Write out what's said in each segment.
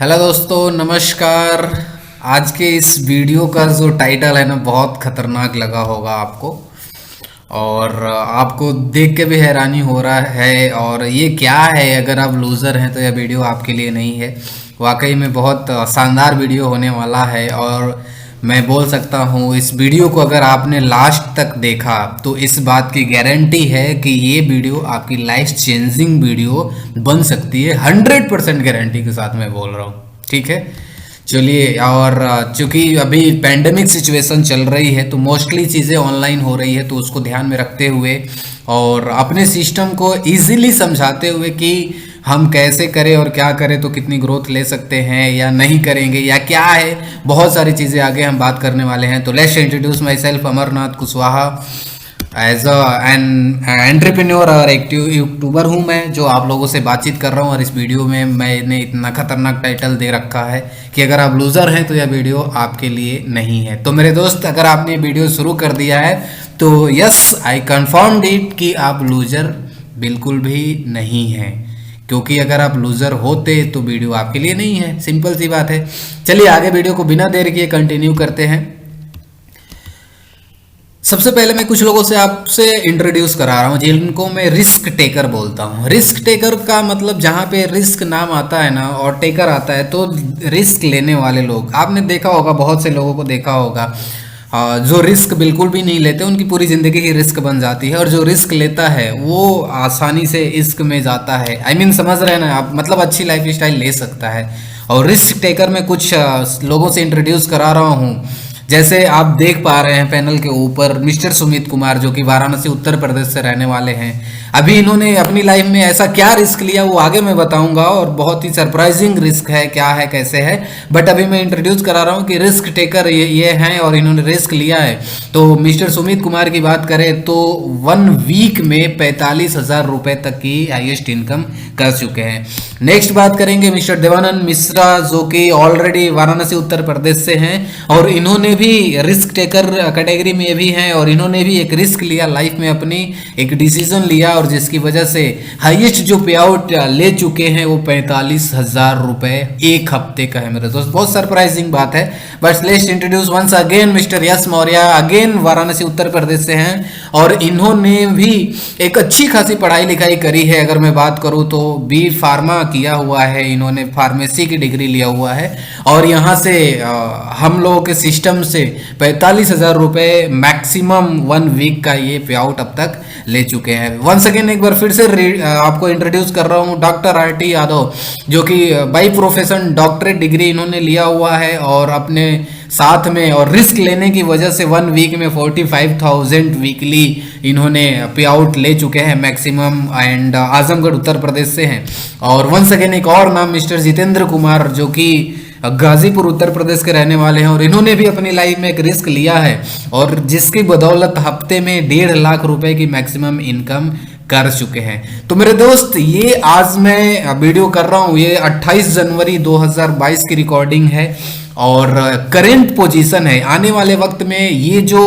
Hello दोस्तों, नमस्कार। आज के इस वीडियो का जो टाइटल है ना, बहुत खतरनाक लगा होगा आपको। और आपको देख के भी हैरानी हो रहा है। और ये क्या है, अगर आप लूज़र हैं तो यह वीडियो आपके लिए नहीं है। वाकई में बहुत शानदार वीडियो होने वाला है। और मैं बोल सकता हूँ, इस वीडियो को अगर आपने लास्ट तक देखा तो इस बात की गारंटी है कि ये वीडियो आपकी लाइफ चेंजिंग वीडियो बन सकती है। 100% गारंटी के साथ मैं बोल रहा हूँ। ठीक है, चलिए। और चूंकि अभी पेंडेमिक सिचुएशन चल रही है तो मोस्टली चीज़ें ऑनलाइन हो रही है, तो उसको ध्यान में रखते हुए और अपने सिस्टम को इजीली समझाते हुए कि हम कैसे करें और क्या करें तो कितनी ग्रोथ ले सकते हैं या नहीं करेंगे या क्या है, बहुत सारी चीज़ें आगे हम बात करने वाले हैं। तो let's introduce myself, Amarnath Kushwaha. As an entrepreneur और एक्टिव यूट्यूबर हूँ मैं, जो आप लोगों से बातचीत कर रहा हूँ। और इस वीडियो में मैंने इतना खतरनाक टाइटल दे रखा है कि अगर आप लूज़र हैं तो यह वीडियो आपके लिए नहीं है। तो मेरे दोस्त, अगर आपने वीडियो शुरू कर दिया है तो यस, आई कन्फर्म्ड इट कि आप लूज़र बिल्कुल भी नहीं हैं। क्योंकि अगर आप लूज़र होते तो वीडियो आपके लिए नहीं है, सिंपल सी बात है। चलिए आगे वीडियो को बिना देर किए कंटिन्यू करते हैं। सबसे पहले मैं कुछ लोगों से आपसे इंट्रोड्यूस करा रहा हूँ जिनको मैं रिस्क टेकर बोलता हूँ। रिस्क टेकर का मतलब, जहाँ पे रिस्क नाम आता है ना और टेकर आता है, तो रिस्क लेने वाले लोग। आपने देखा होगा, बहुत से लोगों को देखा होगा जो रिस्क बिल्कुल भी नहीं लेते, उनकी पूरी ज़िंदगी ही रिस्क बन जाती है। और जो रिस्क लेता है वो आसानी से इश्क में जाता है। समझ रहे हैं ना आप, मतलब अच्छी लाइफ स्टाइल ले सकता है। और रिस्क टेकर में कुछ लोगों से इंट्रोड्यूस करा रहा हूँ। जैसे आप देख पा रहे हैं पैनल के ऊपर मिस्टर सुमित कुमार, जो कि वाराणसी उत्तर प्रदेश से रहने वाले हैं। अभी इन्होंने अपनी लाइफ में ऐसा क्या रिस्क लिया वो आगे मैं बताऊंगा, और बहुत ही सरप्राइजिंग रिस्क है, क्या है कैसे है। बट अभी मैं इंट्रोड्यूस करा रहा हूँ कि रिस्क टेकर ये हैं और इन्होंने रिस्क लिया है। तो मिस्टर सुमित कुमार की बात करें तो 1 वीक में 45,000 रुपए तक की हाईएस्ट इनकम कर चुके हैं। नेक्स्ट बात करेंगे मिस्टर देवानंद मिश्रा, जो कि ऑलरेडी वाराणसी उत्तर प्रदेश से हैं और इन्होंने भी रिस्क टेकर कैटेगरी में भी हैं। और इन्होंने भी एक रिस्क लिया लाइफ में, अपनी एक डिसीजन लिया, और जिसकी वजह से हाईएस्ट जो पे आउट ले चुके हैं वो 45,000 रुपए एक हफ्ते का है। मेरे दोस्त, बहुत सरप्राइजिंग बात है। But let's introduce once again mister Yash Maurya, again Varanasi Uttar Pradesh से हैं और इन्होंने भी एक अच्छी खासी पढ़ाई लिखाई करी है। अगर मैं बात करूं तो बी फार्मा किया हुआ है इन्होंने, फार्मेसी की डिग्री लिया हुआ है। और यहाँ से हम लोगों के सिस्टम से 45,000 रुपए मैक्सिमम 1 वीक का ये पे आउट अब तक ले चुके हैं। वंस अगेन एक बार फिर से आपको इंट्रोड्यूस कर रहा हूँ डॉक्टर आर.टी. यादव, जो कि बाई प्रोफेशन डॉक्टरेट डिग्री इन्होंने लिया हुआ है। और अपने साथ में और रिस्क लेने की वजह से 1 वीक में 45,000 वीकली इन्होंने पे आउट ले चुके हैं मैक्सिमम। एंड आजमगढ़ उत्तर प्रदेश से हैं। और वंस अगेन एक और नाम मिस्टर जितेंद्र कुमार, जो कि गाजीपुर उत्तर प्रदेश के रहने वाले हैं और इन्होंने भी अपनी लाइफ में एक रिस्क लिया है और जिसकी बदौलत हफ्ते में 1.5 लाख रुपए की मैक्सिमम इनकम कर चुके हैं। तो मेरे दोस्त, ये आज मैं वीडियो कर रहा हूँ, ये 28 जनवरी 2022 की रिकॉर्डिंग है और करेंट पोजीशन है। आने वाले वक्त में ये जो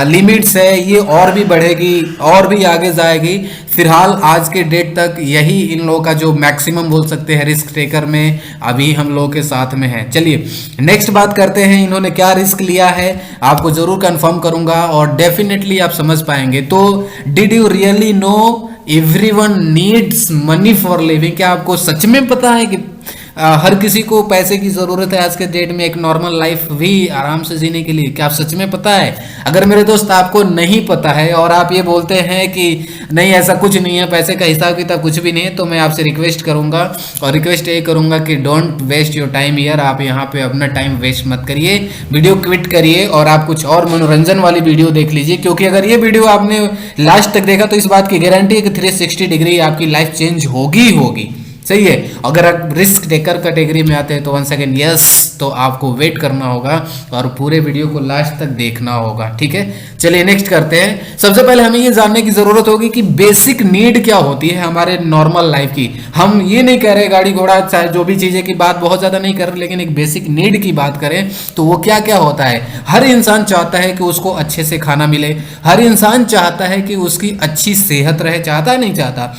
लिमिट्स है ये और भी बढ़ेगी और भी आगे जाएगी। फिलहाल आज के डेट तक यही इन लोगों का जो मैक्सिमम बोल सकते हैं रिस्क टेकर में अभी हम लोगों के साथ में है। चलिए नेक्स्ट बात करते हैं, इन्होंने क्या रिस्क लिया है आपको जरूर कंफर्म करूंगा और डेफिनेटली आप समझ पाएंगे। तो did you really know everyone needs money for living? क्या आपको सच में पता है कि हर किसी को पैसे की ज़रूरत है आज के डेट में एक नॉर्मल लाइफ भी आराम से जीने के लिए? क्या आप सच में पता है? अगर मेरे दोस्त आपको नहीं पता है और आप ये बोलते हैं कि नहीं ऐसा कुछ नहीं है, पैसे का हिसाब किताब कुछ भी नहीं है, तो मैं आपसे रिक्वेस्ट करूंगा और रिक्वेस्ट ये करूंगा कि don't waste your time here. आप यहाँ पे अपना टाइम वेस्ट मत करिए, वीडियो क्विट करिए और आप कुछ और मनोरंजन वाली वीडियो देख लीजिए। क्योंकि अगर ये वीडियो आपने लास्ट तक देखा तो इस बात की गारंटी है कि 360 डिग्री आपकी लाइफ चेंज होगी होगी। सही है। अगर आप रिस्क टेकर कैटेगरी में आते हैं तो वंस अगेन यस, तो आपको वेट करना होगा और पूरे वीडियो को लास्ट तक देखना होगा। ठीक है, चलिए नेक्स्ट करते हैं। सबसे पहले हमें ये जानने की जरूरत होगी कि बेसिक नीड क्या होती है हमारे नॉर्मल लाइफ की। हम ये नहीं कह रहे गाड़ी घोड़ा चाहे जो भी चीजें की बात बहुत ज्यादा नहीं कर रहे, लेकिन एक बेसिक नीड की बात करें तो वो क्या क्या होता है। हर इंसान चाहता है कि उसको अच्छे से खाना मिले, हर इंसान चाहता है कि उसकी अच्छी सेहत रहे, चाहता है नहीं चाहता?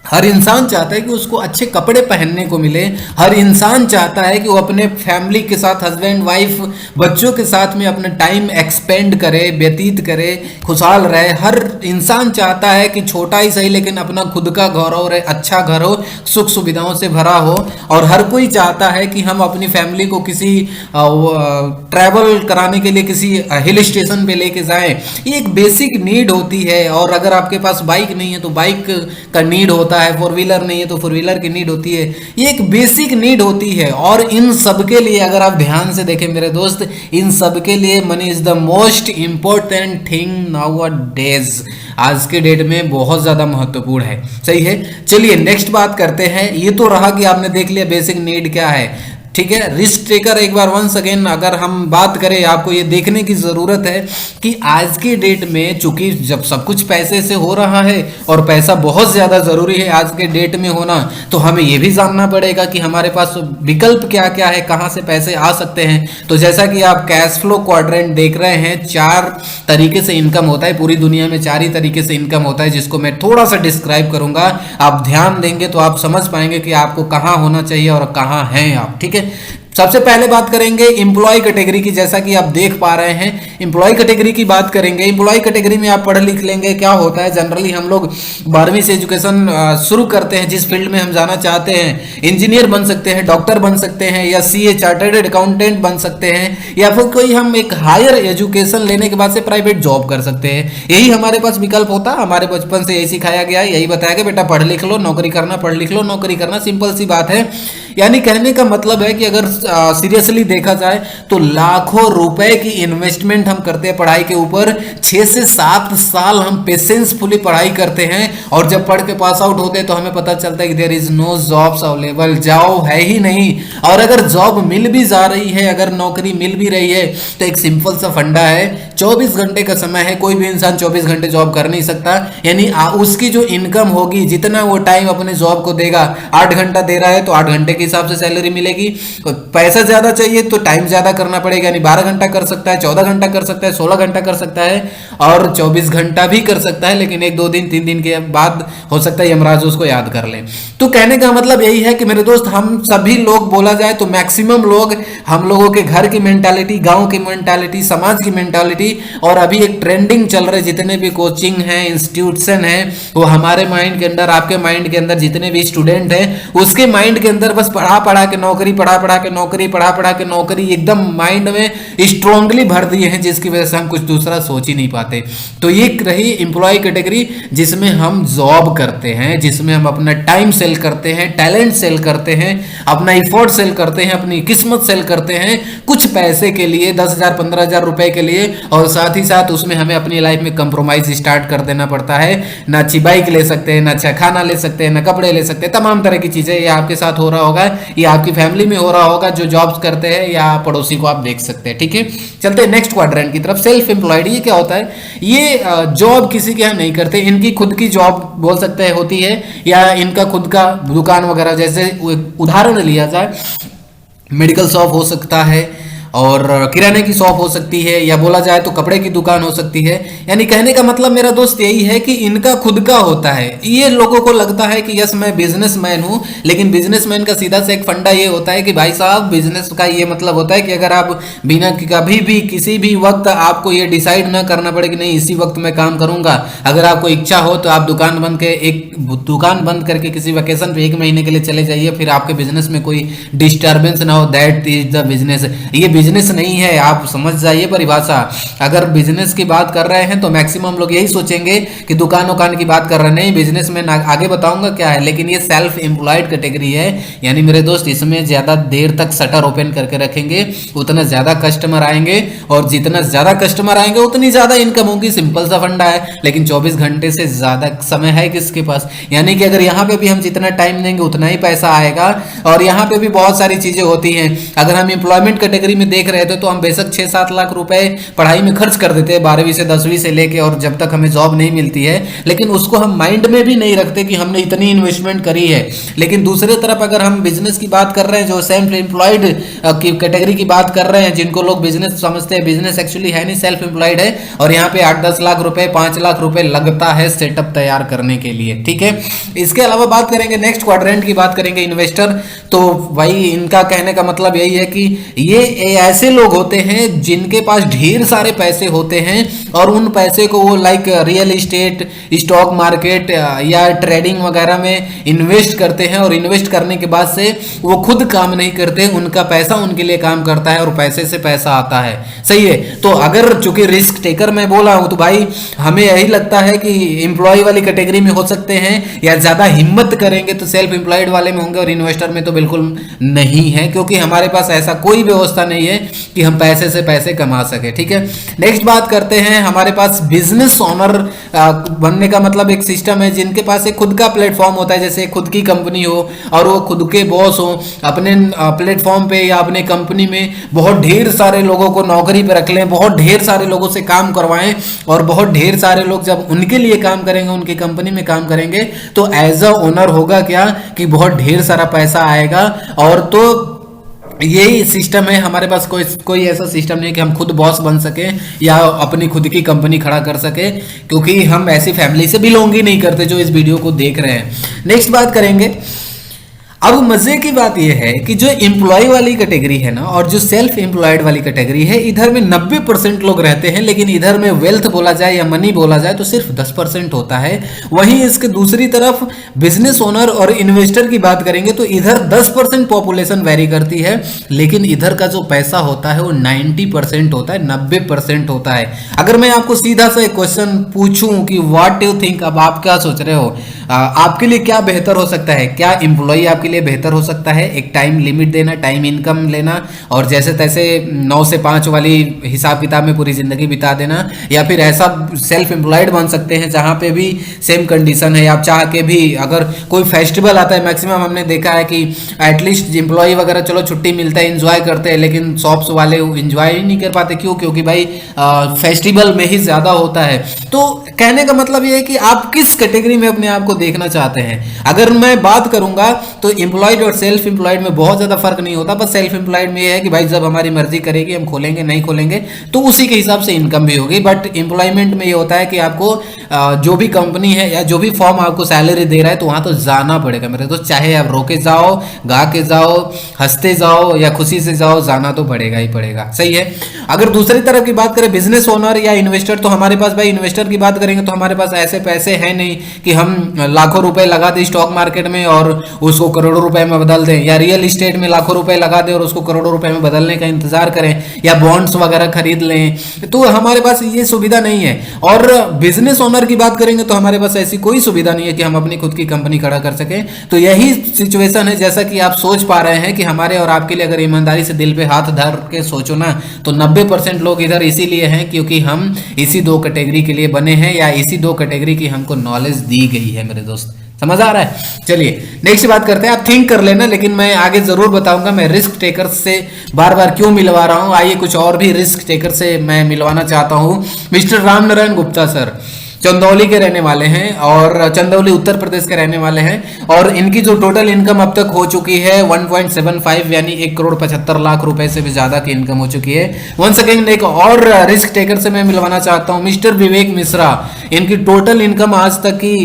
हर इंसान चाहता है कि उसको अच्छे कपड़े पहनने को मिले। हर इंसान चाहता है कि वो अपने फैमिली के साथ, हस्बैंड वाइफ बच्चों के साथ में अपना टाइम एक्सपेंड करे, व्यतीत करे, खुशहाल रहे। हर इंसान चाहता है कि छोटा ही सही लेकिन अपना खुद का घर हो, अच्छा घर हो, सुख सुविधाओं से भरा हो। और हर कोई चाहता है कि हम अपनी फैमिली को किसी ट्रैवल कराने के लिए किसी हिल स्टेशन पे लेके जाएं। ये एक बेसिक नीड होती है। और अगर आपके पास बाइक नहीं है तो बाइक का नीड होता है, फोर व्हीलर नहीं है तो फोर व्हीलर की नीड होती है। ये एक बेसिक नीड होती है। और इन सब के लिए अगर आप ध्यान से देखें मेरे दोस्त, इन सब के लिए money is the most important thing now days. आज के डेट में बहुत ज्यादा महत्वपूर्ण है। सही है, चलिए नेक्स्ट बात करते हैं। ये तो रहा कि आपने देख लिया बेसिक नीड क्या है, ठीक है। रिस्क टेकर एक बार वंस अगेन अगर हम बात करें, आपको ये देखने की ज़रूरत है कि आज के डेट में चूंकि जब सब कुछ पैसे से हो रहा है और पैसा बहुत ज़्यादा ज़रूरी है आज के डेट में होना, तो हमें ये भी जानना पड़ेगा कि हमारे पास विकल्प क्या क्या है, कहाँ से पैसे आ सकते हैं। तो जैसा कि आप कैश फ्लो क्वाड्रेंट देख रहे हैं, 4 तरीके से इनकम होता है। पूरी दुनिया में 4 ही तरीके से इनकम होता है, जिसको मैं थोड़ा सा डिस्क्राइब करूंगा। आप ध्यान देंगे तो आप समझ पाएंगे कि आपको कहाँ होना चाहिए और कहाँ हैं आप, ठीक है। सबसे पहले बात करेंगे एम्प्लॉय कैटेगरी की। जैसा कि आप देख पा रहे हैं, एम्प्लॉय कैटेगरी की बात करेंगे। एम्प्लॉय कैटेगरी में आप पढ़ लिख लेंगे क्या होता है। जनरली हम लोग 12वीं से एजुकेशन शुरू करते हैं। जिस फील्ड में हम जाना चाहते हैं, इंजीनियर बन सकते हैं, डॉक्टर बन सकते हैं, या सीए चार्टर्ड अकाउंटेंट बन सकते हैं, या फिर कोई हम एक हायर एजुकेशन लेने के बाद से प्राइवेट जॉब कर सकते हैं। यही हमारे पास विकल्प होता है। हमारे बचपन से यही सिखाया गया है, यही बताया कि बेटा पढ़ लिख लो, नौकरी करना, पढ़ लिख लो, नौकरी करना। सिंपल सी बात है। यानी कहने का मतलब है कि अगर सीरियसली देखा जाए तो लाखों रुपए की इन्वेस्टमेंट हम करते हैं पढ़ाई के ऊपर। 6 से 7 साल हम पेशेंसफुली पढ़ाई करते हैं, और जब पढ़ के पास आउट होते हैं तो हमें पता चलता है कि there is no jobs available, job है ही नहीं। और अगर जॉब मिल भी जा रही है, अगर नौकरी मिल भी रही है, तो एक सिंपल सा फंडा है, 24 घंटे का समय है। कोई भी इंसान 24 घंटे जॉब कर नहीं सकता। यानी उसकी जो इनकम होगी, जितना वो टाइम अपने जॉब को देगा, 8 घंटा दे रहा है तो 8 घंटे के हिसाब से सैलरी मिलेगी। पैसा ज्यादा चाहिए तो टाइम ज्यादा करना पड़ेगा। यानी 12 घंटा कर सकता है, 14 घंटा कर सकता है, 16 घंटा कर सकता है, और 24 घंटा भी कर सकता है। लेकिन 1 2 दिन 3 दिन के बाद हो सकता है यमराज उसको याद कर ले। तो कहने का मतलब यही है कि मेरे दोस्त, हम सभी लोग बोला जाए तो मैक्सिमम लोग, हम लोगों के घर की मेंटालिटी, गांव की मेंटालिटी, समाज की मेंटालिटी, और अभी एक ट्रेंडिंग चल रहे जितने भी कोचिंग हैं, इंस्टीट्यूशन है, वो हमारे माइंड के अंदर, आपके माइंड के अंदर, जितने भी स्टूडेंट हैं उसके माइंड के अंदर बस पढ़ा पढ़ा के नौकरी, पढ़ा पढ़ा के नौकरी, पढ़ा पढ़ा के नौकरी एकदम माइंड में स्ट्रांगली भर दिए हैं, जिसकी वजह से हम कुछ दूसरा सोच ही नहीं पाते। तो ये रही एम्प्लॉय कैटेगरी, जिसमें हम जॉब करते हैं, जिसमें हम अपना टाइम सेल करते हैं, टैलेंट सेल करते हैं, अपना इफोर्ट सेल करते हैं, अपनी किस्मत सेल करते हैं कुछ पैसे के लिए, 10,000 15,000 रुपए के लिए। और साथ ही साथ उसमें हमें अपनी लाइफ में कंप्रोमाइज स्टार्ट कर देना पड़ता है। ना अच्छी बाइक ले सकते हैं, ना अच्छा खाना ले सकते हैं, ना कपड़े ले सकते हैं, तमाम तरह की चीजें। ये आपके साथ हो रहा होगा, ये आपकी फैमिली में हो रहा होगा जो जॉब्स करते हैं, या पड़ोसी को आप देख सकते हैं, ठीक है। चलते हैं नेक्स्ट क्वाड्रेंट की तरफ। सेल्फ एम्प्लॉयड, ये क्या होता है? ये जॉब किसी के यहाँ नहीं करते, इनकी खुद की जॉब बोल सकते हैं होती है, या इनका खुद का दुकान वगैरह। जैसे उदाहरण लिया जाए, मेडिकल शॉप हो सकता है, और किराने की शॉप हो सकती है, या बोला जाए तो कपड़े की दुकान हो सकती है। यानी कहने का मतलब मेरा दोस्त यही है कि इनका खुद का होता है। ये लोगों को लगता है कि यस मैं बिजनेसमैन हूं, लेकिन बिजनेसमैन का सीधा से एक फंडा ये होता है कि भाई साहब, बिजनेस का ये मतलब होता है कि अगर आप बिना कभी भी किसी भी वक्त आपको ये डिसाइड ना करना पड़े कि नहीं इसी वक्त मैं काम करूंगा। अगर आपको इच्छा हो तो आप दुकान बंद करके किसी वेकेशन पे 1 महीने के लिए चले जाइए, फिर आपके बिजनेस में कोई डिस्टर्बेंस ना हो, दैट इज द बिजनेस। ये बिजनेस नहीं है, आप समझ जाइए परिभाषा। अगर बिजनेस की बात कर रहे हैं तो मैक्सिमम लोग यही सोचेंगे कि दुकान की बात कर रहे हैं। नहीं, बिजनेस में आगे बताऊंगा क्या है, लेकिन ये सेल्फ एम्प्लॉयड कैटेगरी है। यानी मेरे दोस्त, इसमें ज्यादा देर तक शटर ओपन करके रखेंगे उतना ज्यादा कस्टमर आएंगे, और जितना ज्यादा कस्टमर आएंगे उतनी ज्यादा इनकम होगी। सिंपल सा फंडा है। लेकिन 24 घंटे से ज्यादा समय है किसके पास? यानी कि अगर यहाँ पे भी हम जितना टाइम देंगे उतना ही पैसा आएगा। और यहाँ पे भी बहुत सारी चीजें होती हैं। अगर हम एम्प्लॉयमेंट कैटेगरी में देख रहे थे तो हम बेशक 6-7 लाख रुपए पढ़ाई में खर्च कर देते हैं 12वीं से 10वीं से लेके, और जब तक हमें जॉब नहीं मिलती है, लेकिन उसको हम माइंड में भी नहीं रखते कि हमने इतनी इन्वेस्टमेंट करी है। लेकिन दूसरी तरफ अगर हम बिजनेस की बात कर रहे हैं, जो सेल्फ एम्प्लॉयड की कैटेगरी की बात कर रहे हैं, जिनको लोग बिजनेस समझते हैं, बिजनेस एक्चुअली है नहीं, सेल्फ एम्प्लॉयड है, और यहाँ पे 8-10 लाख रुपए 5 लाख रुपए लगता है सेटअप तैयार करने के लिए, ठीक है। इसके अलावा बात करेंगे नेक्स्ट क्वाड्रेंट की, बात करेंगे इन्वेस्टर। तो भाई इनका कहने का मतलब यही है कि ये ऐसे लोग होते हैं जिनके पास ढेर सारे पैसे होते हैं और उन पैसे को वो like real estate, stock market या ट्रेडिंग वगैरह में इन्वेस्ट करते हैं, और इन्वेस्ट करने के बाद से वो खुद काम नहीं करते, उनका पैसा उनके लिए काम करता है और पैसे से पैसा आता है, सही है। तो अगर चूंकि रिस्क टेकर मैं बोला हूं तो भाई हमें यही लगता है कि एम्प्लॉय वाली कैटेगरी में हो सकते हैं, या ज्यादा हिम्मत करेंगे तो सेल्फ एम्प्लॉयड वाले में होंगे, और इन्वेस्टर में तो बिल्कुल नहीं है, क्योंकि हमारे पास ऐसा कोई व्यवस्था नहीं है कि हम पैसे से पैसे कमा सके, ठीक है। नेक्स्ट बात करते हैं, हमारे पास बिजनेस ओनर बनने का मतलब एक सिस्टम है जिनके पास एक खुद का प्लेटफॉर्म होता है, जैसे खुद की कंपनी हो और वो खुद के बॉस हो, अपने प्लेटफॉर्म पे या अपने कंपनी में बहुत ढेर सारे लोगों को नौकरी पे रख लें, बहुत ढेर सारे लोगों से काम करवाएं, और बहुत ढेर सारे लोग जब उनके लिए काम करेंगे, उनकी कंपनी में काम करेंगे, तो एज अ ओनर होगा क्या कि बहुत ढेर सारा पैसा आएगा। और तो यही सिस्टम है हमारे पास, कोई ऐसा सिस्टम नहीं कि हम खुद बॉस बन सके या अपनी खुद की कंपनी खड़ा कर सके, क्योंकि हम ऐसी फैमिली से बिलोंग ही नहीं करते जो इस वीडियो को देख रहे हैं। नेक्स्ट बात करेंगे, अब मजे की बात यह है कि जो एम्प्लॉय वाली कैटेगरी है ना और जो सेल्फ एम्प्लॉयड वाली कैटेगरी है, इधर में 90% लोग रहते हैं, लेकिन इधर में वेल्थ बोला जाए या मनी बोला जाए तो सिर्फ 10% होता है। वहीं इसके दूसरी तरफ बिजनेस ओनर और इन्वेस्टर की बात करेंगे तो इधर 10% पॉपुलेशन वेरी करती है, लेकिन इधर का जो पैसा होता है वो 90% होता है, 90% होता है। अगर मैं आपको सीधा सा एक क्वेश्चन पूछूं कि व्हाट यू थिंक, अब आप क्या सोच रहे हो, आपके लिए क्या बेहतर हो सकता है? क्या एम्प्लॉय आपके लिए बेहतर हो सकता है? एक टाइम लिमिट देना, टाइम इनकम लेना और जैसे तैसे 9 से 5 वाली हिसाब किताब में पूरी जिंदगी बिता देना, या फिर ऐसा सेल्फ एम्प्लॉयड बन सकते हैं जहां पे भी सेम कंडीशन है, आप चाह के भी अगर कोई फेस्टिवल आता है, मैक्सिमम हमने देखा है कि एटलीस्ट एम्प्लॉय वगैरह चलो छुट्टी मिलता है, एंजॉय करते हैं, लेकिन शॉप्स वाले एंजॉय ही नहीं कर पाते। क्यों? क्योंकि भाई फेस्टिवल में ही ज्यादा होता है। तो कहने का मतलब ये है कि आप किस कैटेगरी में अपने आप को देखना चाहते हैं। अगर मैं बात करूंगा तो एम्प्लॉयड और सेल्फ एम्प्लॉयड में बहुत ज्यादा फर्क नहीं होता, बस सेल्फ एम्प्लॉयड में ये है कि भाई जब हमारी मर्जी करेगी हम खोलेंगे, नहीं खोलेंगे तो उसी के हिसाब से इनकम भी होगी। बट एम्प्लॉयमेंट में ये होता है कि आपको जो भी कंपनी है या जो भी फॉर्म आपको सैलरी दे रहा है तो वहां तो जाना पड़ेगा मेरे दोस्त, चाहे आप रोके जाओ, गा के जाओ, हंसते जाओ या खुशी से जाओ, जाना तो पड़ेगा ही पड़ेगा, सही है। अगर दूसरी तरफ की बात करें बिजनेस ओनर या इन्वेस्टर, तो हमारे पास भाई इन्वेस्टर की बात करेंगे तो हमारे पास ऐसे पैसे हैं नहीं कि हम लाखों रुपए लगा दें स्टॉक मार्केट में और उसको करोड़ों रुपए में बदल दें, या रियल एस्टेट में लाखों रुपए लगा दें और उसको करोड़ों रुपए में बदलने का इंतजार करें, या बॉन्ड्स वगैरह खरीद लें। तो हमारे पास ये सुविधा नहीं है। और बिजनेस ओनर की बात करेंगे तो हमारे पास ऐसी कोई सुविधा नहीं है कि हम अपनी खुद की कंपनी खड़ा कर सकें। तो यही सिचुएशन है, जैसा कि आप सोच पा रहे हैं कि हमारे और आपके लिए अगर ईमानदारी से दिल पे हाथ धर के सोचो ना, तो 90% लोग इधर इसीलिए हैं क्योंकि हम इसी 2 कैटेगरी के लिए बने हैं, या इसी 2 कैटेगरी की हमको नॉलेज दी गई है मेरे दोस्त। समझ आ रहा है? चलिए नेक्स्ट बात करते हैं। आप थिंक कर लेना, लेकिन मैं आगे जरूर बताऊंगा मैं रिस्क टेकर से बार बार क्यों मिलवा रहा हूं। आइए कुछ और भी रिस्क टेकर से मैं मिलवाना चाहता हूं। मिस्टर राम नारायण गुप्ता सर चंदौली के रहने वाले हैं और चंदौली उत्तर प्रदेश के रहने वाले हैं, और इनकी जो टोटल इनकम अब तक हो चुकी है 1.75 यानी 1,75,00,000 रुपए से भी ज्यादा की इनकम हो चुकी है। वंस अगेन एक और रिस्क टेकर से मैं मिलवाना चाहता हूं, मिस्टर विवेक मिश्रा। इनकी टोटल इनकम आज तक की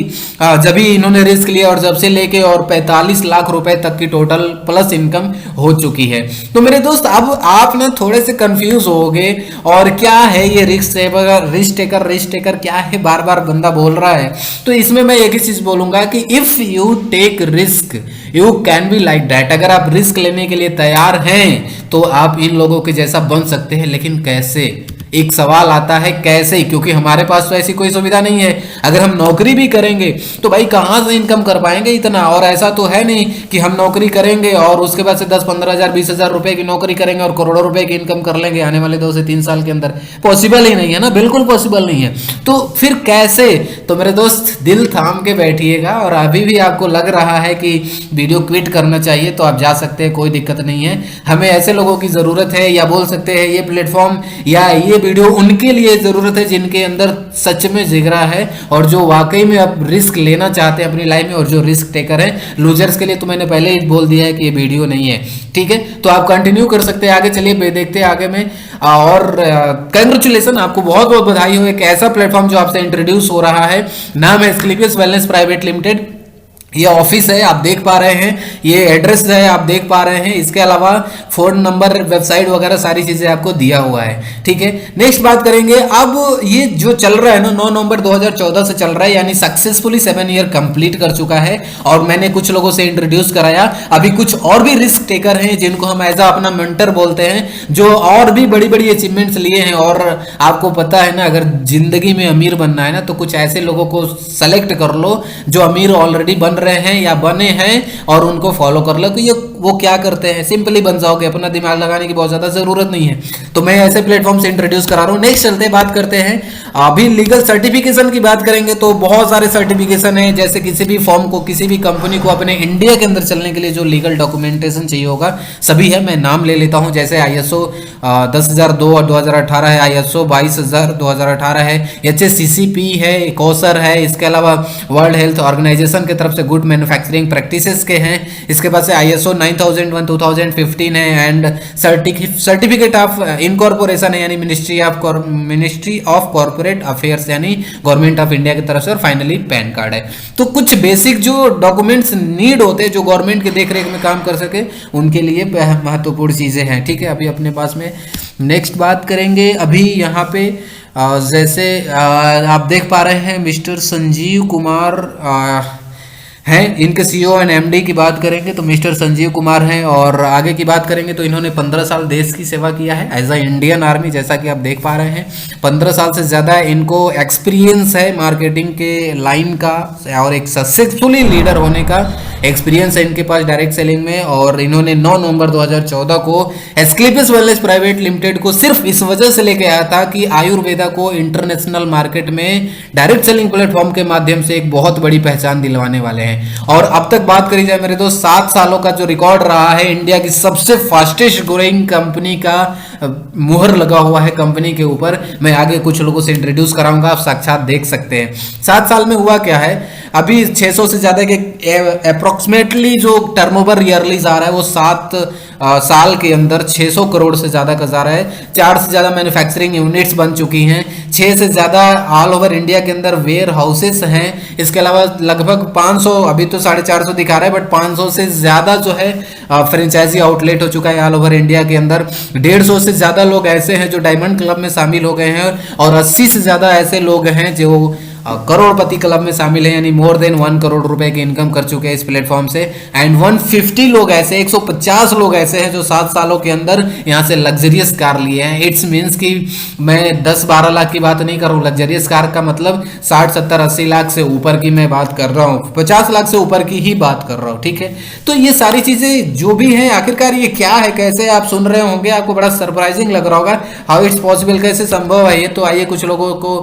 जब भी इन्होंने रिस्क लिया और जब से लेके और 45 लाख रुपए तक की टोटल प्लस इनकम हो चुकी है। तो मेरे दोस्त अब आप ना थोड़े से कंफ्यूज होगे और क्या है ये रिस्क टेकर क्या है, बार बार बंदा बोल रहा है। तो इसमें मैं एक ही चीज बोलूंगा कि if you take risk you can be like that. अगर आप रिस्क लेने के लिए तैयार हैं तो आप इन लोगों के जैसा बन सकते हैं, लेकिन कैसे? एक सवाल आता है कैसे, क्योंकि हमारे पास तो ऐसी कोई सुविधा नहीं है। अगर हम नौकरी भी करेंगे तो भाई कहाँ से इनकम कर पाएंगे इतना, और ऐसा तो है नहीं कि हम नौकरी करेंगे और उसके बाद से 10-15 हज़ार 20 हज़ार रुपए की नौकरी करेंगे और करोड़ों रुपए की इनकम कर लेंगे आने वाले 2 से 3 साल के अंदर। पॉसिबल ही नहीं है ना, बिल्कुल पॉसिबल नहीं है। तो फिर कैसे? तो मेरे दोस्त दिल थाम के बैठिएगा, और अभी भी आपको लग रहा है कि वीडियो क्विट करना चाहिए तो आप जा सकते हैं, कोई दिक्कत नहीं है। हमें ऐसे लोगों की ज़रूरत है, या बोल सकते हैं ये प्लेटफॉर्म या ये वीडियो उनके लिए ज़रूरत है जिनके अंदर सच में जिगरा है और जो वाकई में अब रिस्क लेना चाहते हैं अपनी लाइफ में, और जो रिस्क टेकर है। लूजर्स के लिए तो मैंने पहले ही बोल दिया है कि ये वीडियो नहीं है, ठीक है। तो आप कंटिन्यू कर सकते हैं आगे, चलिए देखते हैं आगे में। और कंग्रेचुलेसन, आपको बहुत बहुत बधाई हो, एक ऐसा प्लेटफॉर्म जो आपसे इंट्रोड्यूस हो रहा है, नाम है एस्क्लेपियस वेलनेस प्राइवेट लिमिटेड। ये ऑफिस है, आप देख पा रहे हैं, ये एड्रेस है, आप देख पा रहे हैं। इसके अलावा फोन नंबर, वेबसाइट वगैरह सारी चीजें आपको दिया हुआ है, ठीक है। नेक्स्ट बात करेंगे, अब ये जो चल रहा है ना 9 नवंबर 2014 से चल रहा है, यानी सक्सेसफुली 7 ईयर कंप्लीट कर चुका है। और मैंने कुछ लोगों से इंट्रोड्यूस कराया, अभी कुछ और भी रिस्क टेकर हैं जिनको हम एज अपना मेंटर बोलते हैं, जो और भी बड़ी बड़ी अचीवमेंट्स लिए हैं। और आपको पता है ना, अगर जिंदगी में अमीर बनना है ना तो कुछ ऐसे लोगों को सेलेक्ट कर लो जो अमीर ऑलरेडी बन रहे हैं या बने हैं, और उनको फॉलो कर लो कि ये वो क्या करते हैं, सिंपली बन जाओगे, अपना दिमाग लगाने की बहुत ज्यादा जरूरत नहीं है। तो मैं ऐसे प्लेटफॉर्म से इंट्रोड्यूस करा रहा हूं। नेक्स्ट चलते बात करते हैं, अभी लीगल सर्टिफिकेशन की बात करेंगे तो बहुत सारे सर्टिफिकेशन है। जैसे किसी भी फॉर्म को, किसी भी कंपनी को अपने इंडिया के अंदर चलने के लिए जो लीगल डॉक्यूमेंटेशन चाहिए होगा सभी है। मैं नाम ले लेता हूं, जैसे ISO 10,002 और 2018 है, ISO 22,000 2018 है, HACCP है, कोसर है, इसके अलावा वर्ल्ड हेल्थ ऑर्गेनाइजेशन की तरफ से गुड मैन्युफैक्चरिंग प्रैक्टिसेस के हैं। इसके बाद से ISO 9001 2015 है, एंड सर्टिफिकेट ऑफ इनकॉर्पोरेशन है, यानी मिनिस्ट्री ऑफ कॉर्पोरेट अफेयर्स यानी गवर्नमेंट ऑफ इंडिया की तरफ से, और फाइनली पैन कार्ड है। तो कुछ बेसिक जो डॉक्यूमेंट्स नीड होते हैं जो गवर्नमेंट के देखरेख में काम कर सके, उनके लिए महत्वपूर्ण चीजें हैं, ठीक है, अभी अपने पास में। नेक्स्ट बात करेंगे, अभी यहाँ पे जैसे आप देख पा रहे हैं मिस्टर संजीव कुमार हैं, इनके CEO एंड MD की बात करेंगे तो मिस्टर संजीव कुमार हैं। और आगे की बात करेंगे तो इन्होंने 15 साल देश की सेवा किया है एज अ इंडियन आर्मी, जैसा कि आप देख पा रहे हैं। 15 साल से ज़्यादा इनको एक्सपीरियंस है मार्केटिंग के लाइन का, और एक सक्सेसफुली लीडर होने का एक्सपीरियंस है इनके पास डायरेक्ट सेलिंग में। और इन्होंने 9 नवंबर 2014 को एस्क्लेपियस वेलनेस प्राइवेट लिमिटेड को सिर्फ इस वजह से लेके आया था कि आयुर्वेदा को इंटरनेशनल मार्केट में डायरेक्ट सेलिंग प्लेटफॉर्म के माध्यम से एक बहुत बड़ी पहचान दिलवाने वाले हैं। और अब तक बात करी जाए मेरे दोस्त, 7 सालों का जो रिकॉर्ड रहा है, इंडिया की सबसे फास्टेस्ट ग्रोइंग कंपनी का मुहर लगा हुआ है कंपनी के ऊपर। मैं आगे कुछ लोगों से इंट्रोड्यूस कराऊंगा, आप साक्षात देख सकते हैं। 7 साल में हुआ क्या है, अभी 600 से ज्यादा के अप्रोक्सीमेटली जो टर्नओवर ईयरली जा रहा है वो 7 साल के अंदर 600 करोड़ से ज्यादा का जा रहा है। 4 से ज्यादा मैन्युफैक्चरिंग यूनिट्स बन चुकी हैं, 6 से ज्यादा ऑल ओवर इंडिया के अंदर वेयर हाउसेस हैं। इसके अलावा लगभग 500, अभी तो 450 दिखा रहा है, बट 500 से ज्यादा जो है फ्रेंचाइजी आउटलेट हो चुका है ऑल ओवर इंडिया के अंदर। 150 से ज्यादा लोग ऐसे हैं जो डायमंड क्लब में शामिल हो गए हैं, और 80 से ज्यादा ऐसे लोग हैं जो करोड़पति क्लब में शामिल है, यानी मोर देन 1 करोड़ रुपए की इनकम कर चुके हैं इस प्लेटफॉर्म से। एंड 150 लोग ऐसे, 150 लोग ऐसे हैं जो 7 सालों के अंदर यहाँ से लग्जरियस कार लिए हैं। इट्स मीन्स कि मैं 10-12 लाख की बात नहीं कर रहा हूँ, लग्जरियस कार का मतलब 60-70-80 लाख से ऊपर की मैं बात कर रहा हूँ, 50 लाख से ऊपर की ही बात कर रहा हूँ, ठीक है। तो ये सारी चीजें जो भी हैं, आखिरकार ये क्या है, कैसे, आप सुन रहे होंगे, आपको बड़ा सरप्राइजिंग लग रहा होगा, हाउ इट्स पॉसिबल, कैसे संभव है ये। तो आइए कुछ लोगों को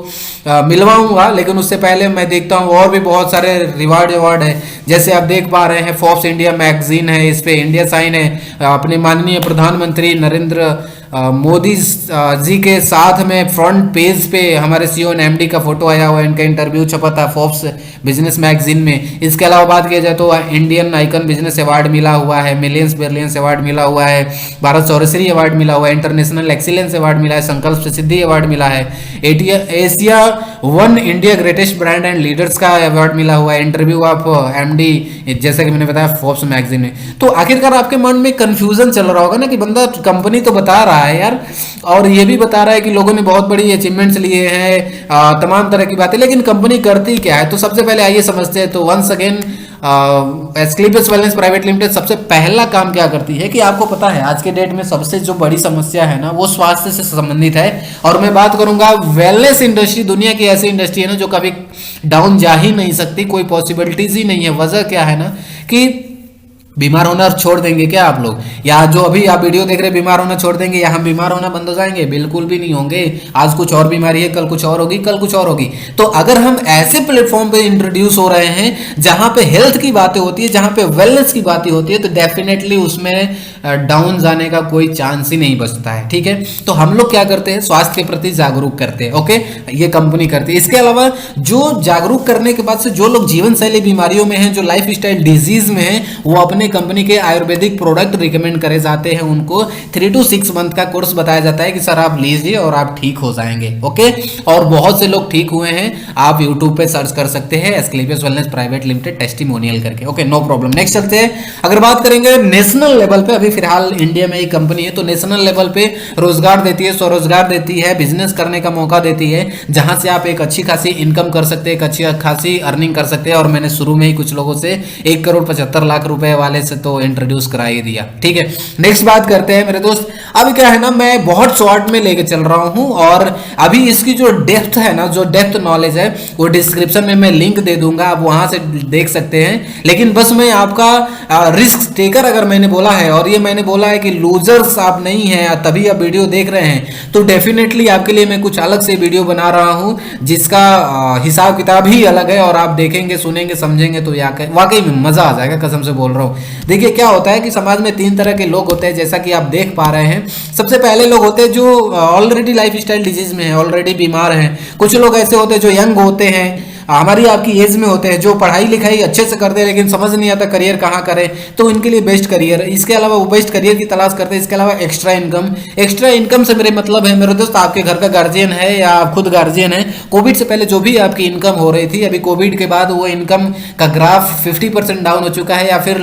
मिलवाऊंगा, लेकिन उससे पहले मैं देखता हूँ और भी बहुत सारे रिवार्ड अवार्ड है। जैसे आप देख पा रहे हैं फोर्ब्स इंडिया मैगजीन है, इस पे इंडिया साइन है, अपने माननीय प्रधानमंत्री नरेंद्र मोदी जी के साथ में फ्रंट पेज पे हमारे CEO एंड MD का फोटो आया हुआ है, इनका इंटरव्यू छपा था फोर्ब्स बिजनेस मैगजीन में। इसके अलावा बात किया जाए तो इंडियन आइकन बिजनेस अवार्ड मिला हुआ है, मिलियंस बिलियंस अवार्ड मिला हुआ है, भारत सौरश्री अवार्ड मिला हुआ है, इंटरनेशनल एक्सीलेंस अवार्ड मिला है, संकल्प सिद्धि अवार्ड मिला है, Asia 1 India greatest brand and leaders का अवार्ड मिला हुआ है, इंटरव्यू ऑफ MD, जैसे कि मैंने बताया फोर्ब्स मैगजीन में। तो आखिरकार आपके मन में कंफ्यूजन चल रहा होगा ना कि बंदा कंपनी तो बता रहा है यार, और ये भी बता रहा है कि लोगों ने बहुत बड़ी अचीवमेंट्स लिए हैं, तमाम तरह की बातें, लेकिन कंपनी करती क्या है। तो सबसे पहले आइए समझते हैं। तो once again Asclepius wellness private limited सबसे पहला काम क्या करती है कि आपको पता है आज के डेट में सबसे जो बड़ी समस्या है ना वो स्वास्थ्य से संबंधित है। और मैं बात करूंगा वेलनेस इंडस्ट्री दुनिया की ऐसी इंडस्ट्री है ना जो कभी डाउन जा ही नहीं सकती, कोई पॉसिबिलिटीज ही नहीं है। वजह क्या है ना कि बीमार होना छोड़ देंगे क्या आप लोग, या जो अभी आप वीडियो देख रहे हैं बीमार होना छोड़ देंगे, या हम बीमार होना बंद हो जाएंगे? बिल्कुल भी नहीं होंगे। आज कुछ और बीमारी है, कल कुछ और होगी, कल कुछ और होगी। तो अगर हम ऐसे प्लेटफॉर्म पे इंट्रोड्यूस हो रहे हैं जहां पे हेल्थ की बातें होती है, जहां पे वेलनेस की बातें होती है, तो डेफिनेटली उसमें डाउन जाने का कोई चांस ही नहीं बचता है। ठीक है, तो हम लोग क्या करते हैं, स्वास्थ्य के प्रति जागरूक करते हैं। ओके, ये कंपनी करती है। इसके अलावा जो जागरूक करने के बाद से जो लोग जीवन शैली बीमारियों में हैं, जो लाइफ स्टाइल डिजीज में हैं, वो अपने कंपनी के आयुर्वेदिक प्रोडक्ट रिकमेंड करे जाते हैं। उनको 3 to 6 मंथ का कोर्स बताया जाता है कि सर आप लीजिए और आप ठीक हो जाएंगे। ओके, और बहुत से लोग ठीक हुए हैं। आप यूट्यूब पे सर्च कर सकते हैं Asclepius wellness private limited testimonial करके। Okay, no problem. नेक्स्ट चलते हैं। अगर बात करेंगे नेशनल लेवल पे, अभी फिलहाल इंडिया में एक कंपनी है तो नेशनल लेवल पे रोजगार देती है, स्वरोजगार देती है, बिजनेस करने का मौका देती है, जहां से आप एक अच्छी खासी इनकम कर सकते हैं, एक अच्छी खासी अर्निंग कर सकते हैं। और मैंने शुरू में ही कुछ लोगों से 1,75,00,000 रुपए वाले से तो इंट्रोड्यूस करा ही दिया। ठीक है, नेक्स्ट बात करते हैं मेरे दोस्त। अब क्या है ना, मैं बहुत शॉर्ट में लेके चल रहा हूं और अभी इसकी जो डेप्थ है ना, जो डेप्थ नॉलेज है, वो डिस्क्रिप्शन में मैं लिंक दे दूंगा, आप वहां से देख सकते हैं। लेकिन बस मैं आपका रिस्क टेकर अगर मैंने बोला है, और ये मैंने बोला है कि लूजर्स आप नहीं हैं तभी आप वीडियो देख रहे हैं, तो डेफिनेटली आपके लिए मैं कुछ अलग से वीडियो बना रहा हूं जिसका हिसाब किताब ही अलग है। और आप देखेंगे, सुनेंगे, समझेंगे तो वाकई में मजा आ जाएगा, कसम से बोल रहा हूं। देखिए क्या होता है कि समाज में 3 तरह के लोग होते हैं, जैसा कि आप देख पा रहे हैं। सबसे पहले लोग होते हैं जो ऑलरेडी लाइफ स्टाइल डिजीज में है, ऑलरेडी बीमार हैं। कुछ लोग ऐसे होते हैं जो यंग होते हैं, हमारी आपकी एज में होते हैं, जो पढ़ाई लिखाई अच्छे से करते हैं लेकिन समझ नहीं आता करियर कहाँ करें, तो इनके लिए बेस्ट करियर। इसके अलावा वो बेस्ट करियर की तलाश करते हैं। इसके अलावा एक्स्ट्रा इनकम। एक्स्ट्रा इनकम से मेरे मतलब है मेरे दोस्त, आपके घर का गार्जियन है या आप खुद गार्जियन है, कोविड से पहले जो भी आपकी इनकम हो रही थी, अभी कोविड के बाद वो इनकम का ग्राफ 50% डाउन हो चुका है, या फिर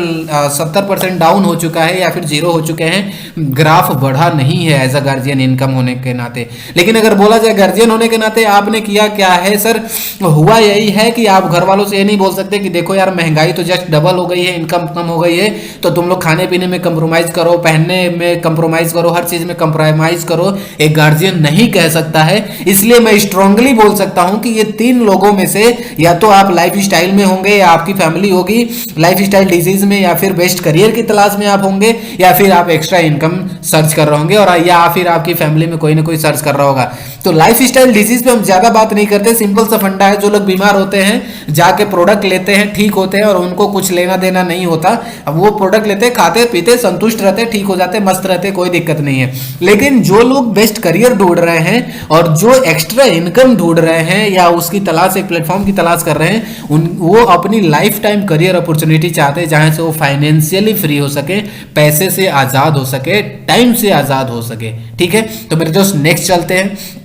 70% डाउन हो चुका है, या फिर 0 हो चुके हैं। ग्राफ बढ़ा नहीं है एज अ गार्जियन इनकम होने के नाते। लेकिन अगर बोला जाए गार्जियन होने के नाते आपने किया क्या है सर, हुआ यही है कि आप घर वालों से ये नहीं बोल सकते कि देखो यार महंगाई तो जस्ट डबल हो गई है, इनकम कम हो गई है, तो तुम लोग खाने पीने में कंप्रोमाइज करो, पहनने में कंप्रोमाइज करो, हर चीज में कंप्रोमाइज करो। एक गार्जियन नहीं कह सकता है। इसलिए मैं स्ट्रांगली बोल सकता हूं कि ये 3 लोगों में से या तो आप लाइफ स्टाइल में होंगे, या आपकी फैमिली होगी लाइफ स्टाइल डिजीज में, या फिर बेस्ट करियर की तलाश में आप होंगे, या फिर आप एक्स्ट्रा इनकम सर्च कर रहे होंगे, और या फिर आपकी फैमिली में कोई ना कोई सर्च कर रहा होगा। तो लाइफ स्टाइल डिजीज पे हम ज्यादा बात नहीं करते। सिंपल सा फंडा है, जो लोग बीमार होते हैं जाके प्रोडक्ट लेते हैं, ठीक होते हैं और उनको कुछ लेना देना नहीं होता। अब वो प्रोडक्ट लेते हैं, खाते पीते, संतुष्ट रहते, ठीक हो जाते, मस्त रहते, कोई दिक्कत नहीं है। लेकिन जो लोग बेस्ट करियर ढूंढ रहे हैं और जो एक्स्ट्रा इनकम ढूंढ रहे हैं या उसकी तलाश, एक प्लेटफॉर्म की तलाश कर रहे हैं, वो अपनी लाइफ टाइम करियर अपॉर्चुनिटी चाहते हैं जहां से वो फाइनेंशियली फ्री हो सके, पैसे से आजाद हो सके, टाइम से आजाद हो सके। ठीक है, तो मेरे दोस्त नेक्स्ट चलते हैं।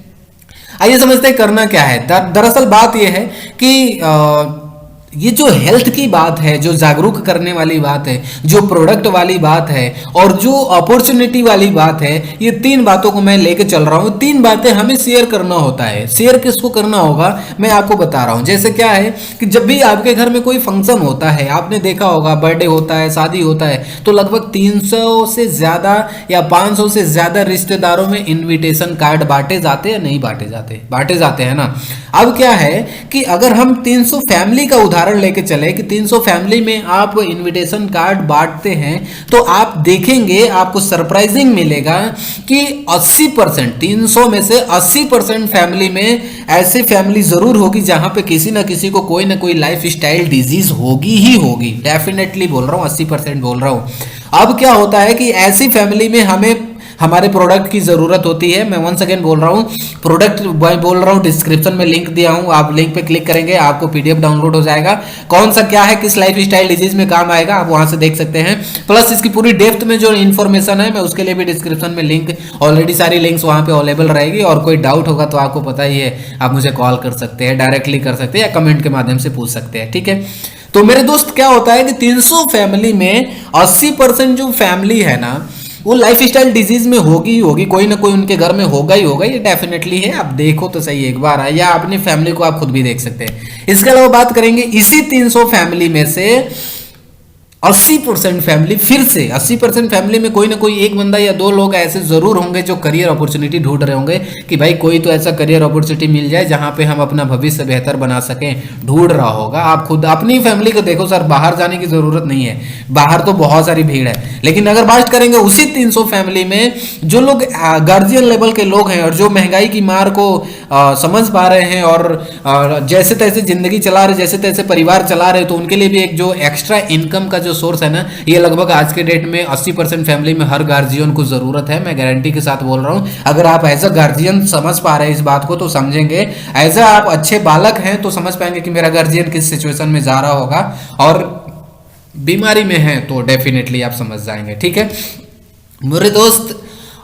आइए समझते हैं करना क्या है। दरअसल बात यह है कि ये जो हेल्थ की बात है, जो जागरूक करने वाली बात है, जो प्रोडक्ट वाली बात है और जो अपॉर्चुनिटी वाली बात है, ये 3 बातों को मैं लेके चल रहा हूं। 3 बातें हमें शेयर करना होता है। शेयर किसको करना होगा मैं आपको बता रहा हूं। जैसे क्या है कि जब भी आपके घर में कोई फंक्शन होता है, आपने देखा होगा बर्थडे होता है, शादी होता है, तो लगभग 300 से ज्यादा या 500 से ज्यादा रिश्तेदारों में इन्विटेशन कार्ड बांटे जाते हैं, नहीं बांटे जाते? बांटे जाते हैं ना। अब क्या है कि अगर हम 300 फैमिली का उदाहरण लेके चले कि 300 फैमिली में आप इनविटेशन कार्ड बांटते हैं, तो आप देखेंगे आपको सरप्राइजिंग मिलेगा कि 80%, 300 में से 80% फैमिली में ऐसे फैमिली जरूर होगी जहां पे किसी ना किसी को कोई ना कोई लाइफ स्टाइल डिजीज होगी ही होगी। डेफिनेटली बोल रहा हूं, 80% बोल रहा हूं। अब क्या होता है कि ऐसी फैमिली में हमें हमारे प्रोडक्ट की जरूरत होती है। मैं वंस अगेन बोल रहा हूँ, प्रोडक्ट बोल रहा हूँ, डिस्क्रिप्शन में लिंक दिया हूँ, आप लिंक पे क्लिक करेंगे, आपको पीडीएफ डाउनलोड हो जाएगा। कौन सा क्या है, किस लाइफ स्टाइल डिजीज में काम आएगा, आप वहां से देख सकते हैं। प्लस इसकी पूरी डेप्थ में जो इन्फॉर्मेशन है, मैं उसके लिए भी डिस्क्रिप्शन में लिंक, ऑलरेडी सारी लिंक्स वहां पे अवेलेबल रहेगी। और कोई डाउट होगा तो आपको पता ही है, आप मुझे कॉल कर सकते हैं, डायरेक्टली कर सकते हैं, या कमेंट के माध्यम से पूछ सकते हैं। ठीक है, तो मेरे दोस्त क्या होता है कि 300 फैमिली में 80% जो फैमिली है ना, वो लाइफ स्टाइल डिजीज में होगी ही होगी, कोई ना कोई उनके घर में होगा ही होगा, ये डेफिनेटली है। आप देखो तो सही एक बार, या अपनी फैमिली को आप खुद भी देख सकते हैं। इसके अलावा बात करेंगे इसी 300 फैमिली में से 80% फैमिली, फिर से 80% फैमिली में कोई ना कोई एक बंदा या दो लोग ऐसे जरूर होंगे जो करियर अपॉर्चुनिटी ढूंढ रहे होंगे कि भाई कोई तो ऐसा करियर अपॉर्चुनिटी मिल जाए जहां पे हम अपना भविष्य बेहतर बना सकें, ढूंढ रहा होगा। आप खुद अपनी फैमिली को देखो सर, बाहर जाने की जरूरत नहीं है, बाहर तो बहुत सारी भीड़ है। लेकिन अगर बात करेंगे उसी 300 फैमिली में जो लोग गार्जियन लेवल के लोग हैं और जो महंगाई की मार को समझ पा रहे हैं और जैसे तैसे जिंदगी चला रहे, जैसे तैसे परिवार चला रहे, तो उनके लिए भी एक जो एक्स्ट्रा इनकम का जो सोर्स है ना, ये लगभग आज के डेट में 80% फैमिली में हर गार्जियन को जरूरत है। मैं गारंटी के साथ बोल रहा हूं, अगर आप एज अ गार्जियन समझ पा रहे हैं इस बात को तो समझेंगे, एज अ आप अच्छे बालक हैं तो समझ पाएंगे कि मेरा गार्जियन किस सिचुएशन में जा रहा होगा, और बीमारी में है तो डेफिनेटली आप समझ जाएंगे। ठीक है मेरे दोस्त,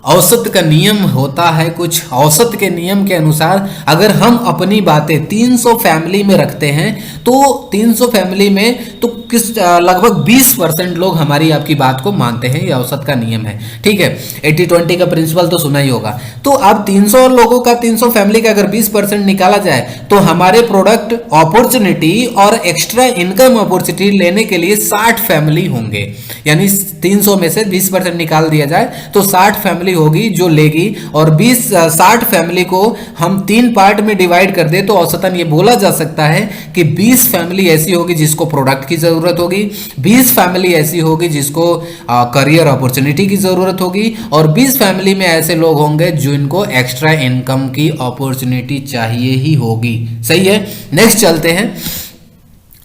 औसत का नियम होता है कुछ, औसत के नियम के अनुसार अगर हम अपनी बातें 300 फैमिली में रखते हैं तो 300 फैमिली में तो किस लगभग 20% लोग हमारी आपकी बात को मानते हैं, ये औसत का नियम है। ठीक है, 80-20 का प्रिंसिपल तो सुना ही होगा। तो अब 300 लोगों का 300 फैमिली का अगर 20% निकाला जाए तो हमारे प्रोडक्ट अपॉर्चुनिटी और एक्स्ट्रा इनकम अपॉर्चुनिटी लेने के लिए 60 फैमिली होंगे, यानी 300 में से 20% निकाल दिया जाए तो 60 फैमिली होगी जो लेगी, और 60 फैमिली को हम 3 पार्ट में डिवाइड कर दे तो औसतन ये बोला जा सकता है कि 20 फैमिली ऐसी होगी जिसको प्रोडक्ट की जरूरत होगी, 20 फैमिली ऐसी होगी जिसको करियर अपॉर्चुनिटी की जरूरत होगी, और 20 फैमिली में ऐसे लोग होंगे जिनको एक्स्ट्रा इनकम की अपॉर्चुनिटी चाहिए ही होगी। सही है, नेक्स्ट चलते हैं।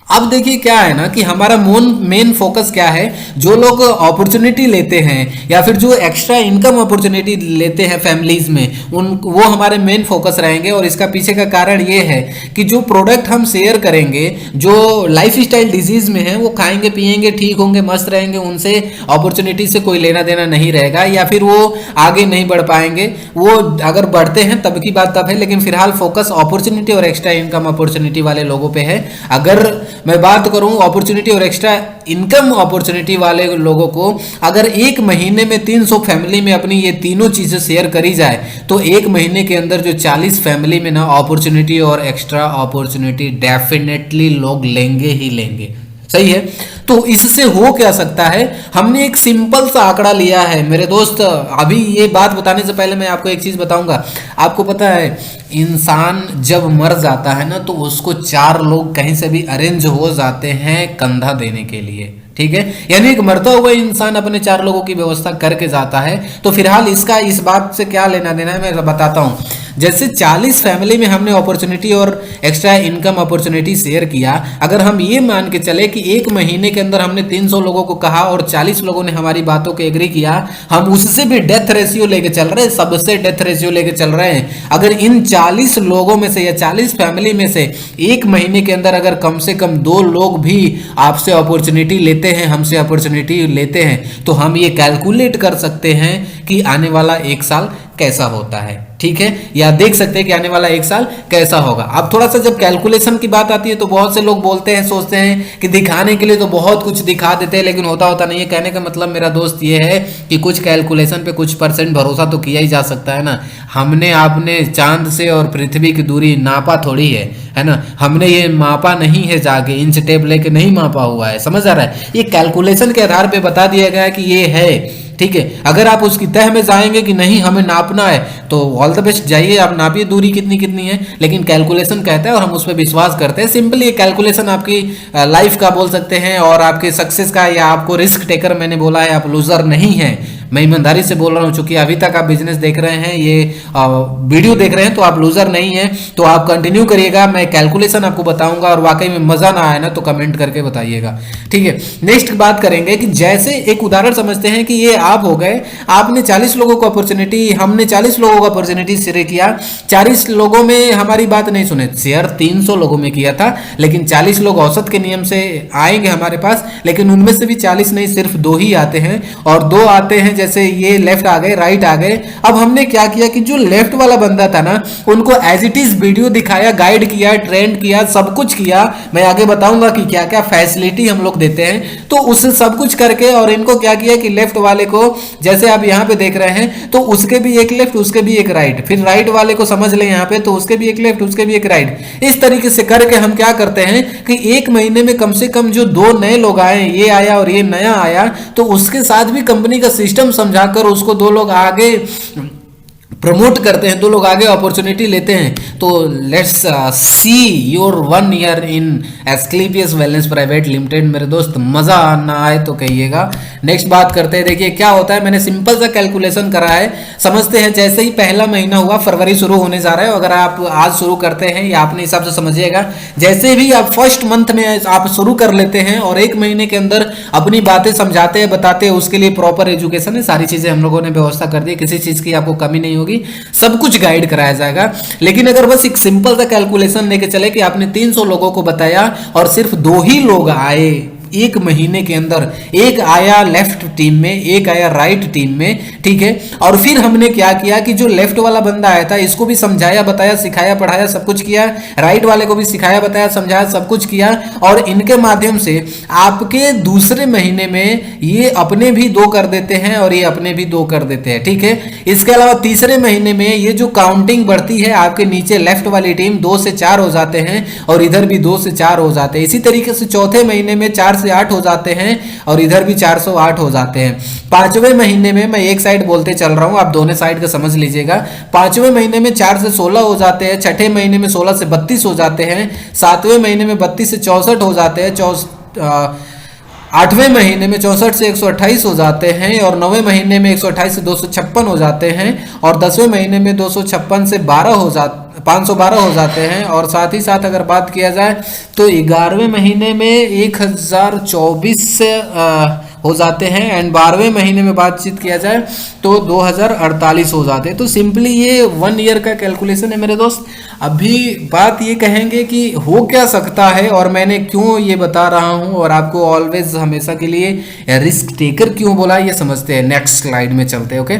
अब देखिए क्या है ना कि हमारा मेन फोकस क्या है, जो लोग अपॉर्चुनिटी लेते हैं या फिर जो एक्स्ट्रा इनकम अपॉर्चुनिटी लेते हैं फैमिलीज में, वो हमारे मेन फोकस रहेंगे। और इसका पीछे का कारण ये है कि जो प्रोडक्ट हम शेयर करेंगे, जो लाइफ स्टाइल डिजीज में है, वो खाएंगे पिएंगे ठीक होंगे मस्त रहेंगे, उनसे अपॉर्चुनिटी से कोई लेना देना नहीं रहेगा, या फिर वो आगे नहीं बढ़ पाएंगे। वो अगर बढ़ते हैं तब की बात तब है, लेकिन फिलहाल फोकस अपॉर्चुनिटी और एक्स्ट्रा इनकम अपॉर्चुनिटी वाले लोगों पे है। अगर मैं बात करूं अपॉर्चुनिटी और एक्स्ट्रा इनकम अपॉर्चुनिटी वाले लोगों को, अगर एक महीने में 300 फैमिली में अपनी ये तीनों चीजें शेयर करी जाए तो एक महीने के अंदर जो 40 फैमिली में ना अपॉर्चुनिटी और एक्स्ट्रा अपॉर्चुनिटी डेफिनेटली लोग लेंगे ही लेंगे। सही है, तो इससे हो क्या सकता है, हमने एक सिंपल सा आंकड़ा लिया है मेरे दोस्त। अभी ये बात बताने से पहले मैं आपको एक चीज बताऊंगा। आपको पता है इंसान जब मर जाता है ना तो उसको 4 लोग कहीं से भी अरेंज हो जाते हैं कंधा देने के लिए। ठीक है, यानी एक मरता हुआ इंसान अपने 4 लोगों की व्यवस्था करके जाता है। तो फिलहाल इसका इस बात से क्या लेना देना है मैं बताता हूं। जैसे 40 फैमिली में हमने अपॉर्चुनिटी और एक्स्ट्रा इनकम अपॉर्चुनिटी शेयर किया, अगर हम ये मान के चले कि एक महीने के अंदर हमने 300 लोगों को कहा और 40 लोगों ने हमारी बातों को एग्री किया, हम उससे भी डेथ रेशियो लेके चल रहे हैं, सबसे डेथ रेशियो लेके चल रहे हैं। अगर इन 40 लोगों में से या 40 फैमिली में से एक महीने के अंदर अगर कम से कम 2 लोग भी आपसे अपॉर्चुनिटी लेते हैं, हमसे अपॉर्चुनिटी लेते हैं, तो हम ये कैलकुलेट कर सकते हैं कि आने वाला 1 साल कैसा होता है। ठीक है, या देख सकते हैं कि आने वाला 1 साल कैसा होगा। अब थोड़ा सा जब कैलकुलेशन की बात आती है तो बहुत से लोग बोलते हैं, सोचते हैं कि दिखाने के लिए तो बहुत कुछ दिखा देते हैं, लेकिन होता नहीं है। कहने का मतलब मेरा दोस्त ये है कि कुछ कैलकुलेशन पे कुछ % भरोसा तो किया ही जा सकता है ना। हमने आपने चांद से और पृथ्वी की दूरी नापा थोड़ी है ना, हमने ये मापा नहीं है, जाके इंच टेप लेके नहीं मापा हुआ है, समझ आ रहा है। ये कैलकुलेशन के आधार पे बता दिया गया है कि ये है। ठीक है, अगर आप उसकी तह में जाएंगे कि नहीं हमें नापना है तो ऑल द बेस्ट, जाइए आप नापिए दूरी कितनी कितनी है, लेकिन कैलकुलेशन कहता है और हम उस पर विश्वास करते हैं। सिंपली ये कैलकुलेशन आपकी लाइफ का बोल सकते हैं और आपके सक्सेस का, या आपको रिस्क टेकर मैंने बोला है, आप लूजर नहीं हैं। मैं ईमानदारी से बोल रहा हूं, चूंकि अभी तक आप बिजनेस देख रहे हैं, ये वीडियो देख रहे हैं, तो आप लूजर नहीं है। तो आप कंटिन्यू करिएगा, मैं कैलकुलेशन आपको बताऊंगा और वाकई में मजा ना आए ना तो कमेंट करके बताइएगा। ठीक है, नेक्स्ट बात करेंगे कि जैसे एक उदाहरण समझते हैं कि ये आप हो गए, आपने 40 लोगों को अपॉर्चुनिटी, हमने 40 लोगों को अपॉर्चुनिटी शेयर किया, 40 लोगों में हमारी बात नहीं सुने, शेयर 300 लोगों में किया था, लेकिन 40 लोग औसत के नियम से आएंगे हमारे पास, लेकिन उनमें से भी 40 नहीं, सिर्फ 2 ही आते हैं, और 2 आते हैं जैसे ये लेफ्ट आ गए, राइट आ गए। अब हमने क्या किया कि जो लेफ्ट वाला बंदा था ना, उनको एज इट इज वीडियो दिखाया, गाइड किया, ट्रेंड किया, सब कुछ किया। मैं आगे बताऊंगा कि क्या क्या फैसिलिटी हम लोग देते हैं। तो उस सब कुछ करके और इनको क्या किया कि लेफ्ट वाले को, जैसे आप यहाँ पे देख रहे हैं, तो उसके भी एक लेफ्ट, उसके भी एक राइट, फिर राइट वाले को समझ लें यहाँ पे, तो उसके भी एक लेफ्ट, उसके भी एक राइट। इस तरीके से करके हम क्या करते हैं कि एक महीने में कम से कम जो 2 नए लोग आए, ये आया और ये नया आया, तो उसके साथ भी कंपनी का सिस्टम समझाकर उसको 2 लोग आगे प्रमोट करते हैं, 2 लोग आगे अपॉर्चुनिटी लेते हैं। तो let's see your 1 year in Asclepius wellness private limited. मेरे दोस्त मजा ना आए तो कहिएगा। नेक्स्ट बात करते हैं। देखिए क्या होता है, मैंने सिंपल सा कैलकुलेशन करा है, समझते हैं। जैसे ही पहला महीना हुआ, फरवरी शुरू होने जा रहा है, अगर आप आज शुरू करते हैं या अपने हिसाब से समझिएगा, जैसे भी आप फर्स्ट मंथ में आप शुरू कर लेते हैं और 1 महीने के अंदर अपनी बातें समझाते हैं, बताते हैं, उसके लिए प्रॉपर एजुकेशन है, सारी चीजें हम लोगों ने व्यवस्था कर दी, किसी चीज की आपको कमी नहीं होगी, सब कुछ गाइड कराया जाएगा। लेकिन अगर बस एक सिंपल सा कैलकुलेशन लेके चले कि आपने 300 लोगों को बताया और सिर्फ 2 ही लोग आए 1 महीने के अंदर, एक आया लेफ्ट टीम में, एक आया राइट टीम में, ठीक है। और फिर हमने क्या किया कि जो लेफ्ट वाला बंदा आया था, इसको भी समझाया, बताया, सिखाया, पढ़ाया, सब कुछ किया। राइट वाले को भी सिखाया, बताया, समझाया, सब कुछ किया। और इनके माध्यम से आपके दूसरे महीने में ये अपने भी 2 कर देते हैं और ये अपने भी 2 कर देते हैं, ठीक है। इसके अलावा तीसरे महीने में ये जो काउंटिंग बढ़ती है, आपके नीचे लेफ्ट वाली टीम 2 से 4 हो जाते हैं और इधर भी 2 से 4 हो जाते हैं। इसी तरीके से चौथे महीने में 4 से 8 हो जाते हैं और इधर भी 408 हो जाते हैं। 5वें महीने में, मैं एक साइड बोलते चल रहा हूं, आप दोनों साइड का समझ लीजिएगा। 5वें महीने में 4 से 16 हो जाते हैं, 6ठे महीने में 16 से 32 हो जाते हैं, 7वें महीने में 32 से 64 हो जाते हैं, 8वें महीने में 64 से 128 हो जाते हैं और 9वें महीने में 128 से 256 हो जाते हैं और 10वें महीने में 256 से 512 हो जाते हैं। और साथ ही साथ अगर बात किया जाए तो 11वें महीने में 1024 से हो जाते हैं एंड 12वें महीने में बातचीत किया जाए तो 2048 हो जाते हैं। तो सिंपली ये 1 ईयर का कैलकुलेशन है मेरे दोस्त। अभी बात ये कहेंगे कि हो क्या सकता है और मैंने क्यों ये बता रहा हूँ और आपको ऑलवेज हमेशा के लिए रिस्क टेकर क्यों बोला, ये समझते हैं। नेक्स्ट स्लाइड में चलते हैं। ओके,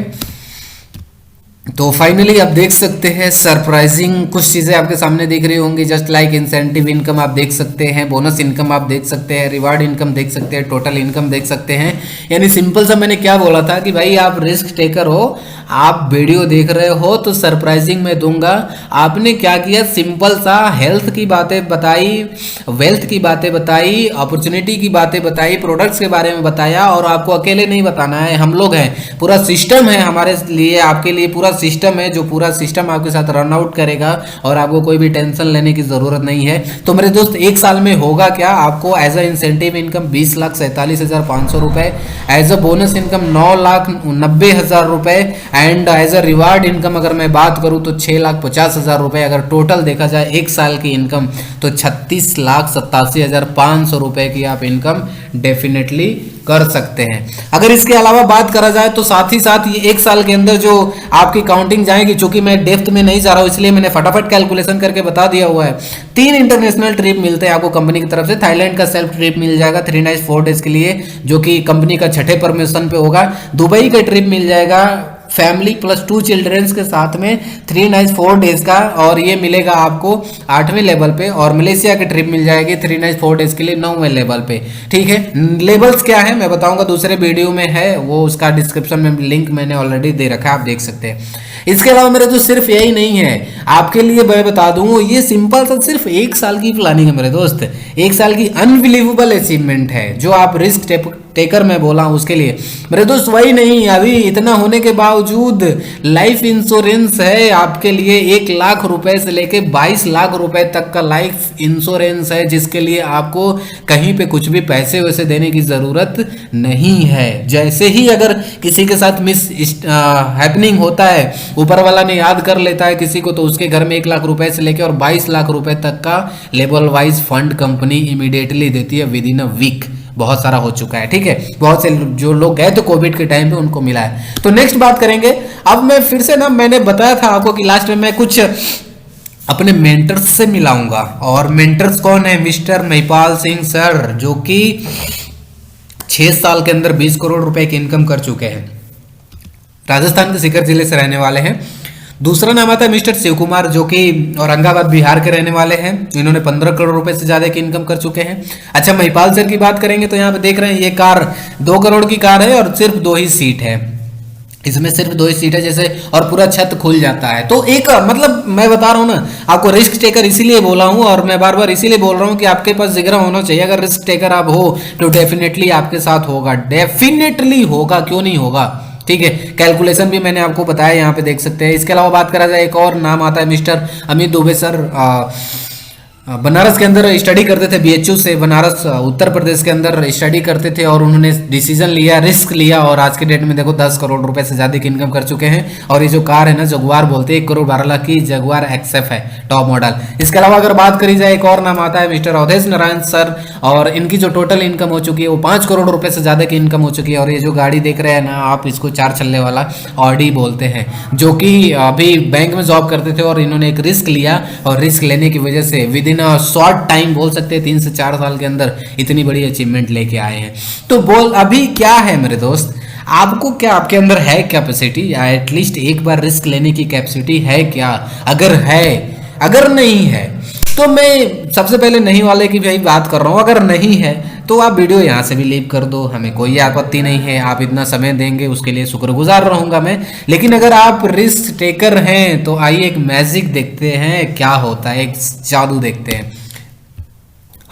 तो फाइनली आप देख सकते हैं सरप्राइजिंग कुछ चीज़ें आपके सामने दिख रही होंगी, जस्ट लाइक इंसेंटिव इनकम आप देख सकते हैं, बोनस इनकम आप देख सकते हैं, रिवार्ड इनकम देख सकते हैं, टोटल इनकम देख सकते हैं। यानी सिंपल सा मैंने क्या बोला था कि भाई आप रिस्क टेकर हो, आप वीडियो देख रहे हो तो सरप्राइजिंग मैं दूंगा। आपने क्या किया, सिंपल सा हेल्थ की बातें बताई, वेल्थ की बातें बताई, अपॉर्चुनिटी की बातें बताई, प्रोडक्ट्स के बारे में बताया। और आपको अकेले नहीं बताना है, हम लोग हैं, पूरा सिस्टम है हमारे लिए, आपके लिए पूरा सिस्टम है, जो पूरा सिस्टम आपके साथ रन आउट करेगा और आपको कोई भी टेंशन लेने की जरूरत नहीं है। तो मेरे दोस्त 1 साल में होगा क्या, आपको एज अ इंसेंटिव इनकम 20,47,500 रुपए, एज अ बोनस इनकम 9,90,000 रुपए and as a reward income अगर मैं बात करूं तो 6,50,000 रुपए। अगर टोटल देखा जाए 1 साल की इनकम तो 36,87,500 रुपए की आप इनकम डेफिनेटली कर सकते हैं। अगर इसके अलावा बात करा जाए तो साथ ही साथ ये 1 साल के अंदर जो आपकी काउंटिंग जाएगी, चूंकि मैं डेप्थ में नहीं जा रहा हूं इसलिए मैंने फटाफट कैलकुलेशन करके बता दिया हुआ है। 3 इंटरनेशनल ट्रिप मिलते हैं आपको कंपनी की तरफ से। थाईलैंड का सेल्फ ट्रिप मिल जाएगा 3 नाइट्स 4 डेज के लिए, जो कि कंपनी का 6ठे परमिशन पे होगा। दुबई का ट्रिप मिल जाएगा फैमिली प्लस 2 चिल्ड्रंस के साथ में 3 नाइट्स 4 डेज का, और ये मिलेगा आपको 8वें लेवल पे। और मलेशिया की ट्रिप मिल जाएगी 3 नाइट्स 4 डेज के लिए 9वें लेवल पे, ठीक है। लेवल्स क्या है मैं बताऊंगा, दूसरे वीडियो में है वो, उसका डिस्क्रिप्शन में लिंक मैंने ऑलरेडी दे रखा है, आप देख सकते हैं। इसके अलावा मेरे तो सिर्फ यही नहीं है, आपके लिए मैं बता दूं, ये सिंपल सा सिर्फ 1 साल की प्लानिंग है मेरे दोस्त। 1 साल की अनबिलीवेबल अचीवमेंट है जो आप रिस्क टेकर में बोला हूं उसके लिए मेरे दोस्त। वही नहीं, अभी इतना होने के बावजूद लाइफ इंश्योरेंस है आपके लिए 1 लाख रुपए से लेके 22 लाख रुपए तक का लाइफ इंश्योरेंस है, जिसके लिए आपको कहीं पे कुछ भी पैसे वैसे देने की जरूरत नहीं है। जैसे ही अगर किसी के साथ मिस हैपनिंग होता है, ऊपर वाला ने याद कर लेता है किसी को, तो उसके घर में 1 लाख रुपए से लेके और 22 लाख रुपए तक का level wise fund company immediately देती है विद इन अ वीक। बहुत सारा हो चुका है, ठीक है। बहुत से जो लोग गए थे कोविड के टाइम पे उनको मिला है। तो नेक्स्ट बात करेंगे। अब मैं फिर से ना, मैंने बताया था आपको कि लास्ट में मैं कुछ अपने मेंटर्स से मिलाऊंगा, और मेंटर्स कौन है, मिस्टर महिपाल सिंह सर, जो कि 6 साल के अंदर 20 करोड़ रुपए की इनकम कर चुके हैं। राजस्थान के सीकर जिले से रहने वाले हैं। दूसरा नाम आता है मिस्टर शिव कुमार, जो कि औरंगाबाद बिहार के रहने वाले हैं। इन्होंने 15 करोड़ रुपए से ज्यादा की इनकम कर चुके हैं। अच्छा, महिपाल सर की बात करेंगे तो यहाँ पे देख रहे हैं ये कार 2 करोड़ की कार है और सिर्फ 2 ही सीट है, इसमें सिर्फ 2 ही सीट है जैसे, और पूरा छत खुल जाता है। तो एक मतलब मैं बता रहा हूँ ना आपको, रिस्क टेकर इसीलिए बोला हूँ, और मैं बार बार इसीलिए बोल रहा हूँ कि आपके पास जिगरा होना चाहिए। अगर रिस्क टेकर आप हो तो डेफिनेटली आपके साथ होगा, डेफिनेटली होगा, क्यों नहीं होगा, ठीक है। कैलकुलेशन भी मैंने आपको बताया, यहाँ पे देख सकते हैं। इसके अलावा बात करा जाए, एक और नाम आता है मिस्टर अमित दुबे सर। बनारस के अंदर स्टडी करते थे, बीएचयू से, बनारस उत्तर प्रदेश के अंदर स्टडी करते थे, और उन्होंने डिसीजन लिया, रिस्क लिया, और आज के डेट में देखो 10 करोड़ रुपए से ज्यादा की इनकम कर चुके हैं। और ये जो कार है ना, जगुआर बोलते हैं, 1 करोड़ 12 लाख की जगुआर एक्सएफ है, टॉप मॉडल। इसके अलावा अगर बात करी जाए, एक और नाम आता है मिस्टर अवधेश नारायण सर, और इनकी जो टोटल इनकम हो चुकी है वो 5 करोड़ रुपए से ज्यादा की इनकम हो चुकी है। और ये जो गाड़ी देख रहे हैं ना आप, इसको 4 छल्ले वाला ऑडी बोलते हैं, जो कि अभी बैंक में जॉब करते थे, और इन्होंने एक रिस्क लिया, और रिस्क लेने की वजह से विद इन शॉर्ट टाइम बोल सकते हैं 3 से 4 साल के अंदर इतनी बड़ी अचीवमेंट लेके आए हैं। तो बोल अभी क्या है मेरे दोस्त, आपको क्या, आपके अंदर है कैपेसिटी, या एटलीस्ट एक बार रिस्क लेने की कैपेसिटी है क्या? अगर है, अगर नहीं है तो मैं सबसे पहले नहीं वाले की भी बात कर रहा हूँ। अगर नहीं है तो आप वीडियो यहाँ से भी लीव कर दो, हमें कोई आपत्ति नहीं है। आप इतना समय देंगे उसके लिए शुक्रगुजार रहूंगा मैं। लेकिन अगर आप रिस्क टेकर हैं तो आइए एक मैजिक देखते हैं क्या होता है, एक जादू देखते हैं।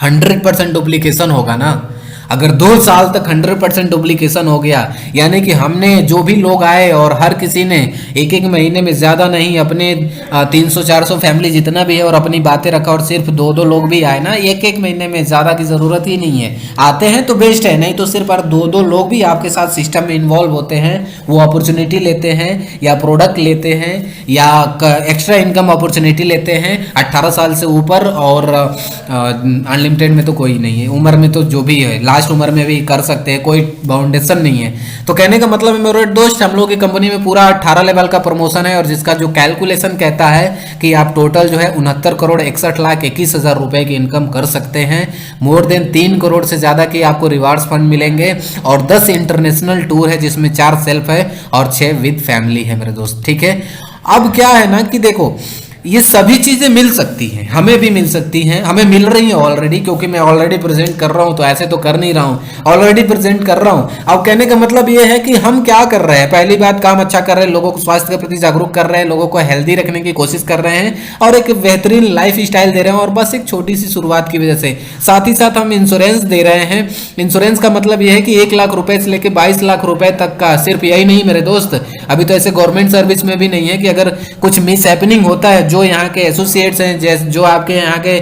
100% डुप्लीकेशन होगा ना। अगर 2 साल तक 100% डुप्लीकेशन हो गया, यानी कि हमने जो भी लोग आए और हर किसी ने एक महीने में ज़्यादा नहीं, अपने 300-400 फैमिली जितना भी है और अपनी बातें रखा, और सिर्फ 2-2 लोग भी आए ना, एक महीने में, ज़्यादा की ज़रूरत ही नहीं है। आते हैं तो बेस्ट है, नहीं तो सिर्फ 2-2 लोग भी आपके साथ सिस्टम में इन्वॉल्व होते हैं, वो अपॉर्चुनिटी लेते हैं या प्रोडक्ट लेते हैं या एक्स्ट्रा इनकम अपॉर्चुनिटी लेते हैं। 18 साल से ऊपर और अनलिमिटेड में तो कोई नहीं है, उम्र में तो जो भी है लास्ट उम्र में भी कर सकते हैं, कोई बाउंडेशन नहीं है। तो कहने का मतलब है मेरे दोस्त, हम लोग की कंपनी में पूरा 18 लेवल का प्रमोशन है, और जिसका जो कैलकुलेशन कहता है कि आप टोटल जो है 69 करोड़ 61 लाख 21 हजार रुपए की इनकम कर सकते हैं। मोर देन 3 करोड़ से ज्यादा की आपको रिवार्ड्स फंड मिलेंगे, और 10 इंटरनेशनल टूर है जिसमें 4 सेल्फ है और 6 विद फैमिली है मेरे दोस्त, ठीक है। अब क्या है ना कि देखो, ये सभी चीजें मिल सकती हैं, हमें भी मिल सकती हैं, हमें मिल रही हैं ऑलरेडी, क्योंकि मैं ऑलरेडी प्रेजेंट कर रहा हूं, तो ऐसे तो कर नहीं रहा हूं, ऑलरेडी प्रेजेंट कर रहा हूं। अब कहने का मतलब ये है कि हम क्या कर रहे हैं, पहली बात काम अच्छा कर रहे हैं, लोगों को स्वास्थ्य के प्रति जागरूक कर रहे हैं, लोगों को हेल्दी रखने की कोशिश कर रहे हैं, और एक बेहतरीन लाइफ स्टाइल दे रहे हैं, और बस एक छोटी सी शुरुआत की वजह से। साथ ही साथ हम इंश्योरेंस दे रहे हैं। इंश्योरेंस का मतलब यह है कि 1 लाख रुपए से लेकर 22 लाख रुपए तक का। सिर्फ यही नहीं मेरे दोस्त, अभी तो ऐसे गवर्नमेंट सर्विस में भी नहीं है कि अगर कुछ मिस हैपनिंग होता है, जो यहाँ के हैं, जैसे जो आपके यहाँ के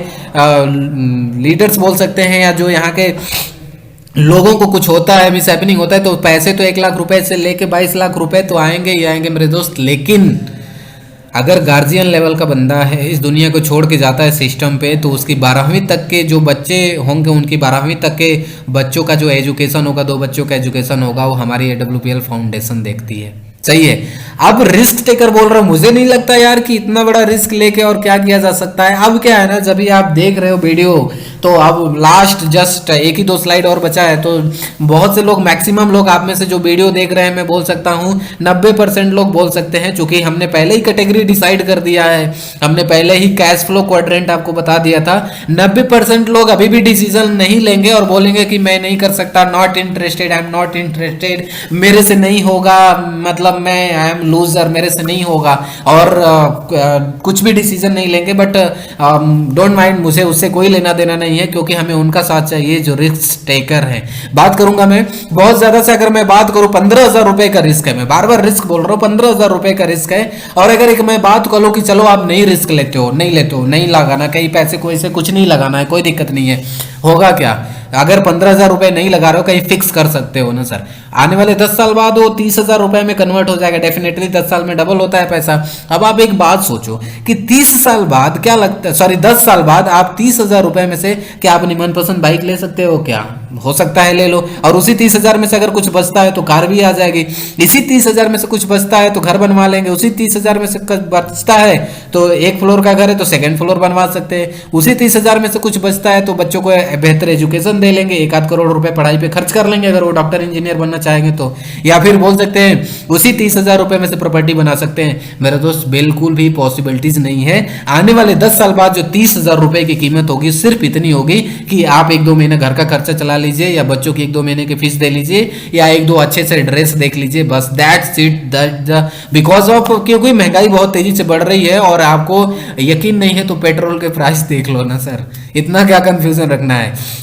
लीडर्स बोल सकते हैं, या जो यहाँ के लोगों को कुछ होता है, मिस हैपनिंग होता है, तो पैसे तो 1 लाख रुपए से लेके 22 लाख रुपए तो आएंगे ही आएंगे मेरे दोस्त। लेकिन अगर गार्जियन लेवल का बंदा है, इस दुनिया को छोड़ के जाता है सिस्टम पे, तो उसकी 12वीं तक के जो बच्चे होंगे, उनकी 12वीं तक के बच्चों का जो एजुकेशन होगा, 2 बच्चों का एजुकेशन होगा, वो हमारी AWPL फाउंडेशन देखती है। सही है। अब रिस्क टेकर बोल रहा हूं, मुझे नहीं लगता यार कि इतना बड़ा रिस्क लेके और क्या किया जा सकता है। अब क्या है ना, जब भी आप देख रहे हो वीडियो, तो अब लास्ट जस्ट 1 ही 2 स्लाइड और बचा है, तो बहुत से लोग, मैक्सिमम लोग आप में से जो वीडियो देख रहे हैं, मैं बोल सकता हूं 90% लोग बोल सकते हैं, चूंकि हमने पहले ही कैटेगरी डिसाइड कर दिया है, हमने पहले ही कैश फ्लो क्वाड्रेंट आपको बता दिया था। 90% लोग अभी भी डिसीजन नहीं लेंगे और बोलेंगे कि मैं नहीं कर सकता, not interested, I am not interested, मेरे से नहीं होगा, मतलब मैं आई एम लूजर, मेरे से नहीं होगा, और कुछ भी डिसीजन नहीं लेंगे। बट डोंट माइंड, मुझे उससे कोई लेना देना नहीं है, क्योंकि हमें उनका साथ चाहिए जो रिस्क टेकर है। बात करूंगा मैं बहुत ज्यादा से, अगर मैं बात करूं 15,000 रुपए का रिस्क है, मैं बार बार रिस्क बोल रहा हूं, 15,000 रुपए का रिस्क है। और अगर एक मैं बात करूं कि चलो आप नहीं रिस्क लेते हो, नहीं लेते हो, नहीं लगाना, कहीं पैसे कोई से कुछ नहीं लगाना है, कोई दिक्कत नहीं है, होगा क्या? अगर 15,000 रुपए नहीं लगा रहे हो, कहीं फिक्स कर सकते हो ना सर, आने वाले 10 साल बाद वो 30,000 रुपए में कन्वर्ट हो जाएगा, डेफिनेटली 10 साल में डबल होता है पैसा। अब आप एक बात सोचो कि 30 साल बाद क्या लगता है, सॉरी 10 साल बाद आप 30,000 रुपए में से क्या अपनी मनपसंद बाइक ले सकते हो? क्या हो सकता है, ले लो। और उसी 30,000 में से अगर कुछ बचता है तो कार भी आ जाएगी, इसी 30,000 में से कुछ बचता है तो घर बनवा लेंगे, उसी 30,000 में से बचता है तो 1 फ्लोर का घर है तो 2nd फ्लोर बनवा सकते हैं, उसी 30,000 में से कुछ बचता है तो बच्चों को बेहतर एजुकेशन दे लेंगे, 1 आध करोड़ रुपए पढ़ाई पे खर्च कर लेंगे अगर वो डॉक्टर इंजीनियर बनना चाहेंगे तो। या फिर बोल सकते हैं उसी 30,000 रुपए में से प्रॉपर्टी बना सकते हैं। मेरे दोस्त बिल्कुल भी पॉसिबिलिटीज नहीं है। आने वाले 10 साल बाद जो 30,000 रुपए की कीमत होगी सिर्फ इतनी होगी कि आप 1-2 महीने घर का खर्चा चला लीजिए, या बच्चों की 1-2 महीने की फीस दे लीजिए, या 1-2 अच्छे से ड्रेस देख लीजिए, बस दैट्स इट। बिकॉज ऑफ क्योंकि महंगाई बहुत तेजी से बढ़ रही है, और आपको यकीन नहीं है तो पेट्रोल के प्राइस देख लो ना सर, इतना क्या कंफ्यूजन रखना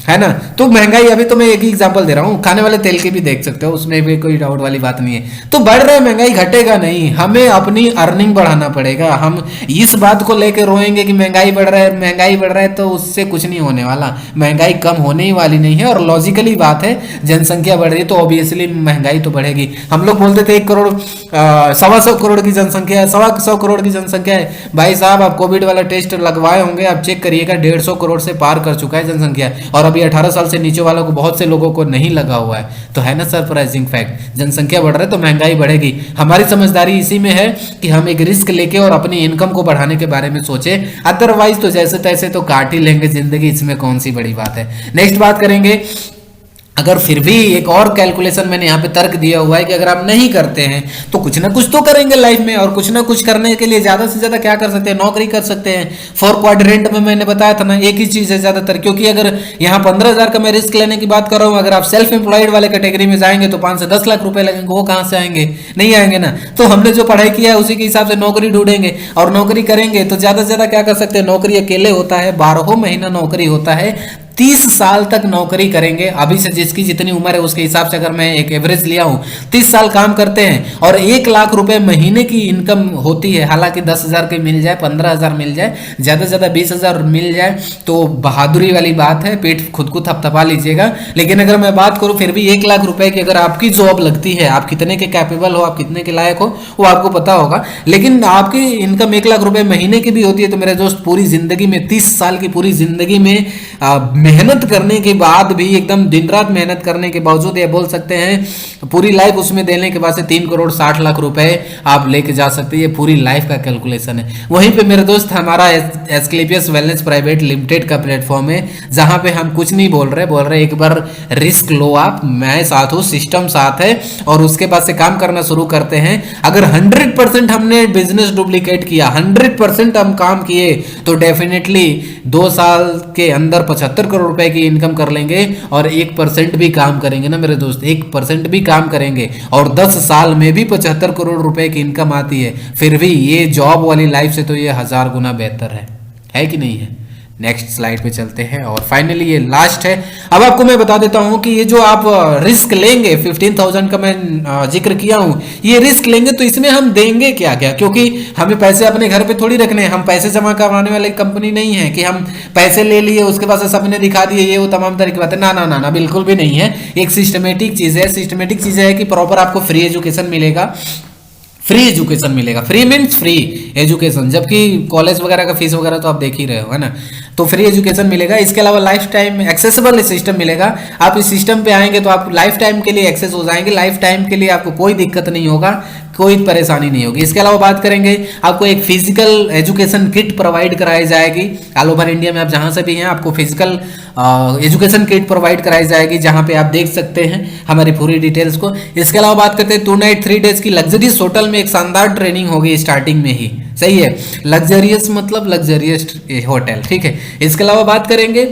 है ना। तो महंगाई, अभी तो मैं एक ही एग्जांपल दे रहा हूँ, खाने वाले तेल की भी देख सकते हो, उसमें भी कोई डाउट वाली बात नहीं है। तो बढ़ रहा है महंगाई, घटेगा नहीं, हमें अपनी अर्निंग बढ़ाना पड़ेगा। हम इस बात को लेकर रोएंगे कि महंगाई बढ़ रहा है, महंगाई बढ़ रहा है, तो उससे कुछ नहीं होने वाला। महंगाई कम होने ही वाली नहीं है, और लॉजिकली बात है, जनसंख्या बढ़ रही है तो ऑब्वियसली महंगाई तो बढ़ेगी। हम लोग बोलते थे 1 करोड़ 125 करोड़ की जनसंख्या है, 125 करोड़ की जनसंख्या है। भाई साहब, आप कोविड वाला टेस्ट लगवाए होंगे, आप चेक करिएगा 150 करोड़ से पार कर चुका है जनसंख्या, और अभी 18 साल से नीचे वालों को, बहुत से लोगों को नहीं लगा हुआ है। तो है ना सरप्राइजिंग फैक्ट, जनसंख्या बढ़ रहा है तो महंगाई बढ़ेगी। हमारी समझदारी इसी में है कि हम एक रिस्क लेके और अपनी इनकम को बढ़ाने के बारे में सोचे, अदरवाइज तो जैसे तैसे तो काट ही लेंगे जिंदगी, इसमें कौन सी बड़ी बात है। नेक्स्ट बात करेंगे, अगर फिर भी एक और कैलकुलेशन मैंने यहाँ पे तर्क दिया हुआ है कि अगर आप नहीं करते हैं तो कुछ ना कुछ तो करेंगे लाइफ में, और कुछ ना कुछ करने के लिए ज्यादा से ज्यादा क्या कर सकते हैं, नौकरी कर सकते हैं। 4 क्वाड्रेंट में मैंने बताया था ना, एक ही चीज है ज्यादातर, क्योंकि अगर यहाँ 15,000 का मैं रिस्क लेने की बात कर रहा हूँ, अगर आप सेल्फ एम्प्लॉयड वाले कैटेगरी में जाएंगे तो 5 से 10 लाख रुपए लगेंगे, वो कहाँ से आएंगे, नहीं आएंगे ना। तो हमने जो पढ़ाई किया है उसी के हिसाब से नौकरी ढूंढेंगे, और नौकरी करेंगे तो ज्यादा से ज्यादा क्या कर सकते हैं, नौकरी अकेले होता है 12 महीना नौकरी होता है, 30 साल तक नौकरी करेंगे। अभी से जिसकी जितनी उम्र है उसके हिसाब से अगर मैं एक एवरेज लिया हूं, 30 साल काम करते हैं और 1 लाख रुपए महीने की इनकम होती है। हालांकि 10,000 की मिल जाए, 15,000 मिल जाए, ज्यादा से ज्यादा 20,000 मिल जाए तो बहादुरी वाली बात है, पेट खुद को थपथपा लीजिएगा। लेकिन अगर मैं बात करूं फिर भी 1 लाख रुपए की अगर आपकी जॉब लगती है, आप कितने के कैपेबल हो, आप कितने के लायक हो, वो आपको पता होगा। लेकिन आपकी इनकम 1 लाख रुपए महीने की भी होती है तो मेरे दोस्त पूरी जिंदगी में, 30 साल की पूरी जिंदगी में मेहनत करने के बाद भी, एकदम दिन रात मेहनत करने के बावजूद, ये बोल सकते हैं पूरी लाइफ उसमें देने के बाद से 3 करोड़ 60 लाख रुपए आप लेके जा सकते हैं। ये पूरी लाइफ का कैलकुलेशन है। वहीं पे मेरे दोस्त हमारा एस्क्लेपियस वेलनेस प्राइवेट लिमिटेड का प्लेटफॉर्म है, जहां पे हम कुछ नहीं बोल रहे एक बार रिस्क लो आप, मैं साथ हूँ, सिस्टम साथ है, और उसके बाद से काम करना शुरू करते हैं। अगर 100% हमने बिजनेस डुप्लीकेट किया, 100% हम काम किए तो डेफिनेटली 2 साल के अंदर 75 करोड़ रुपए की इनकम कर लेंगे। और 1% भी काम करेंगे ना मेरे दोस्त, 1% भी काम करेंगे और 10 साल में भी 75 करोड़ रुपए की इनकम आती है। फिर भी ये जॉब वाली लाइफ से तो ये 1000 गुना बेहतर है कि नहीं है। नेक्स्ट स्लाइड पे चलते हैं, और फाइनली ये लास्ट है। अब आपको मैं बता देता हूं कि ये जो आप रिस्क लेंगे, 15,000 का मैं जिक्र किया हूं, ये रिस्क लेंगे तो इसमें हम देंगे क्या क्या, क्योंकि हमें पैसे अपने घर पे थोड़ी रखने हैं, हम पैसे जमा करवाने वाली कंपनी नहीं है कि हम पैसे ले लिए उसके बाद सबने दिखा दिए ये वो तमाम तरह की बातें, ना ना ना ना, बिल्कुल भी नहीं है। एक सिस्टमेटिक चीज है, सिस्टमेटिक चीज है कि प्रॉपर आपको फ्री एजुकेशन मिलेगा, फ्री एजुकेशन मिलेगा। फ्री मीन्स फ्री एजुकेशन, जबकि कॉलेज वगैरह का फीस वगैरह तो आप देख ही रहे हो, है ना। तो फ्री एजुकेशन मिलेगा। इसके अलावा लाइफ टाइम एक्सेसिबल सिस्टम मिलेगा। आप इस सिस्टम पे आएंगे तो आप लाइफ टाइम के लिए एक्सेस हो जाएंगे, लाइफ टाइम के लिए आपको कोई दिक्कत नहीं होगा, कोई परेशानी नहीं होगी। इसके अलावा बात करेंगे, आपको एक फिजिकल एजुकेशन किट प्रोवाइड कराई जाएगी। ऑल ओवर इंडिया में आप जहां से भी हैं आपको फिजिकल एजुकेशन किट प्रोवाइड कराई जाएगी, जहां पे आप देख सकते हैं हमारी पूरी डिटेल्स को। इसके अलावा बात करते हैं 2 नाइट 3 डेज की लग्जरियस होटल में एक शानदार ट्रेनिंग होगी स्टार्टिंग में ही, सही है। लग्जरियस मतलब लग्जरियस होटल, ठीक है। इसके अलावा बात करेंगे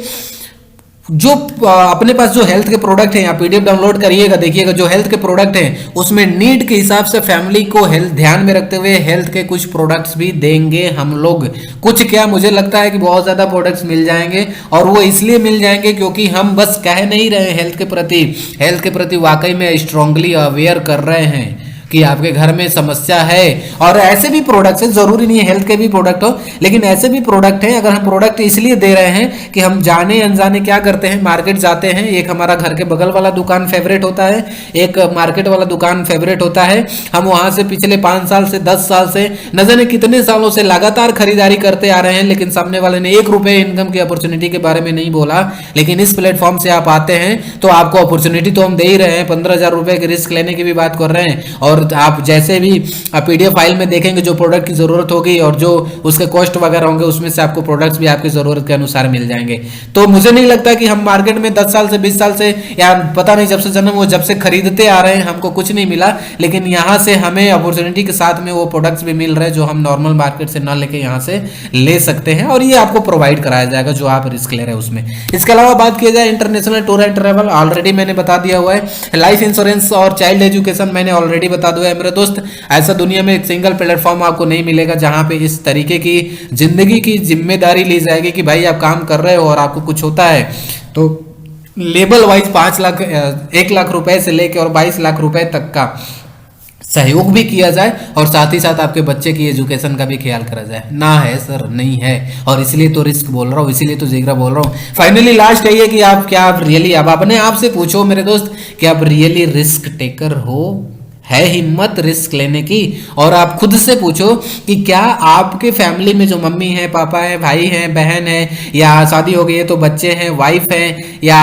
जो अपने पास जो हेल्थ के प्रोडक्ट हैं, आप पीडीएफ डाउनलोड करिएगा, देखिएगा जो हेल्थ के प्रोडक्ट हैं उसमें नीड के हिसाब से फैमिली को हेल्थ ध्यान में रखते हुए हेल्थ के कुछ प्रोडक्ट्स भी देंगे हम लोग। कुछ क्या, मुझे लगता है कि बहुत ज्यादा प्रोडक्ट्स मिल जाएंगे, और वो इसलिए मिल जाएंगे क्योंकि हम बस कह नहीं रहे हेल्थ के प्रति वाकई में स्ट्रांगली अवेयर कर रहे हैं कि आपके घर में समस्या है। और ऐसे भी प्रोडक्ट्स हैं, जरूरी नहीं है हेल्थ के भी प्रोडक्ट हो, लेकिन ऐसे भी प्रोडक्ट हैं। अगर हम प्रोडक्ट इसलिए दे रहे हैं कि हम जाने अनजाने क्या करते हैं, मार्केट जाते हैं, एक हमारा घर के बगल वाला दुकान फेवरेट होता है, एक मार्केट वाला दुकान फेवरेट होता है, हम वहां से पिछले 5 साल से 10 साल से न जाने कितने सालों से लगातार खरीदारी करते आ रहे हैं, लेकिन सामने वाले ने 1 रुपए इनकम की अपॉर्चुनिटी के बारे में नहीं बोला। लेकिन इस प्लेटफॉर्म से आप आते हैं तो आपको अपॉर्चुनिटी तो हम दे ही रहे हैं, 15,000 रुपए के रिस्क लेने की भी बात कर रहे हैं, और और आप जैसे भी PDF फाइल में देखेंगे जो प्रोडक्ट की ज़रूरत होगी और जो उसके कॉस्ट वगैरह होंगे उसमें से आपको प्रोडक्ट्स भी आपकी ज़रूरत के अनुसार मिल जाएंगे। तो मुझे नहीं लगता कि हम मार्केट में 10 साल से 20 साल से या पता नहीं जब से जन्म वो जब से खरीदते आ रहे हैं हमको कुछ नहीं मिला, लेकिन यहाँ से हमें अपॉर्चुनिटी के साथ में वो प्रोडक्ट्स भी मिल रहे हैं जो हम नॉर्मल मार्केट से ना लेके यहाँ से ले सकते हैं, और ये आपको प्रोवाइड कराया जाएगा जो आप रिस्क ले रहे हैं उसमें। इसके अलावा बात किया जाए international tour and travel, already मैंने बता दिया हुआ है। लाइफ इंश्योरेंस और चाइल्ड एजुकेशन मैंने ऑलरेडी बता दिया है मेरे दोस्त। ऐसा दुनिया में एक सिंगल प्लेटफॉर्म आपको नहीं मिलेगा जहां पे इस तरीके की जिंदगी की जिम्मेदारी ली जाएगी कि भाई आप काम कर रहे हो और आपको कुछ होता है तो लेबल वाइज 5 लाख 1 लाख रुपए से लेके और 22 लाख रुपए तक का सहयोग भी किया जाए और साथ ही साथ आपके बच्चे की एजुकेशन का भी ख्याल करा जाए। ना है सर, नहीं है, और इसलिए तो रिस्क बोल रहा हूँ, इसीलिए तो जिगरा बोल रहा हूँ। फाइनली लास्ट है ये कि आप क्या आप रियली अब अपने आप से पूछो मेरे दोस्त कि आप रियली रिस्क टेकर हो? है हिम्मत रिस्क लेने की? और आप खुद से पूछो कि क्या आपके फैमिली में जो मम्मी है, पापा है, भाई है, बहन है, या शादी हो गई है तो बच्चे हैं, वाइफ है, या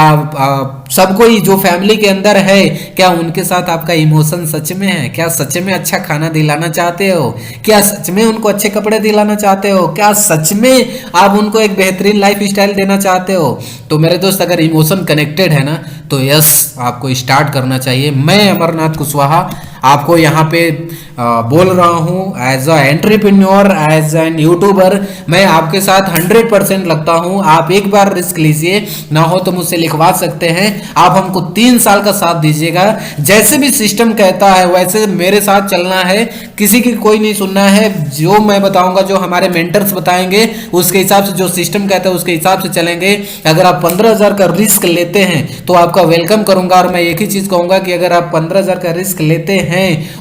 सब कोई जो फैमिली के अंदर है, क्या उनके साथ आपका इमोशन सच में है? क्या सच में अच्छा खाना दिलाना चाहते हो? क्या सच में उनको अच्छे कपड़े दिलाना चाहते हो? क्या सच में आप उनको एक बेहतरीन लाइफ स्टाइल देना चाहते हो? तो मेरे दोस्त अगर इमोशन कनेक्टेड है ना तो यस आपको स्टार्ट करना चाहिए। मैं अमरनाथ कुशवाहा आपको यहाँ पे बोल रहा हूँ as a entrepreneur, as an youtuber, मैं आपके साथ 100% लगता हूँ। आप एक बार रिस्क लीजिए, ना हो तो मुझसे लिखवा सकते हैं। आप हमको 3 साल का साथ दीजिएगा, जैसे भी सिस्टम कहता है वैसे मेरे साथ चलना है, किसी की कोई नहीं सुनना है। जो मैं बताऊंगा, जो हमारे मेंटर्स बताएंगे उसके हिसाब से, जो सिस्टम कहता है उसके हिसाब से चलेंगे। अगर आप 15,000 का रिस्क लेते हैं तो आपका वेलकम करूंगा, और मैं एक ही चीज कहूंगा कि अगर आप 15,000 का रिस्क लेते हैं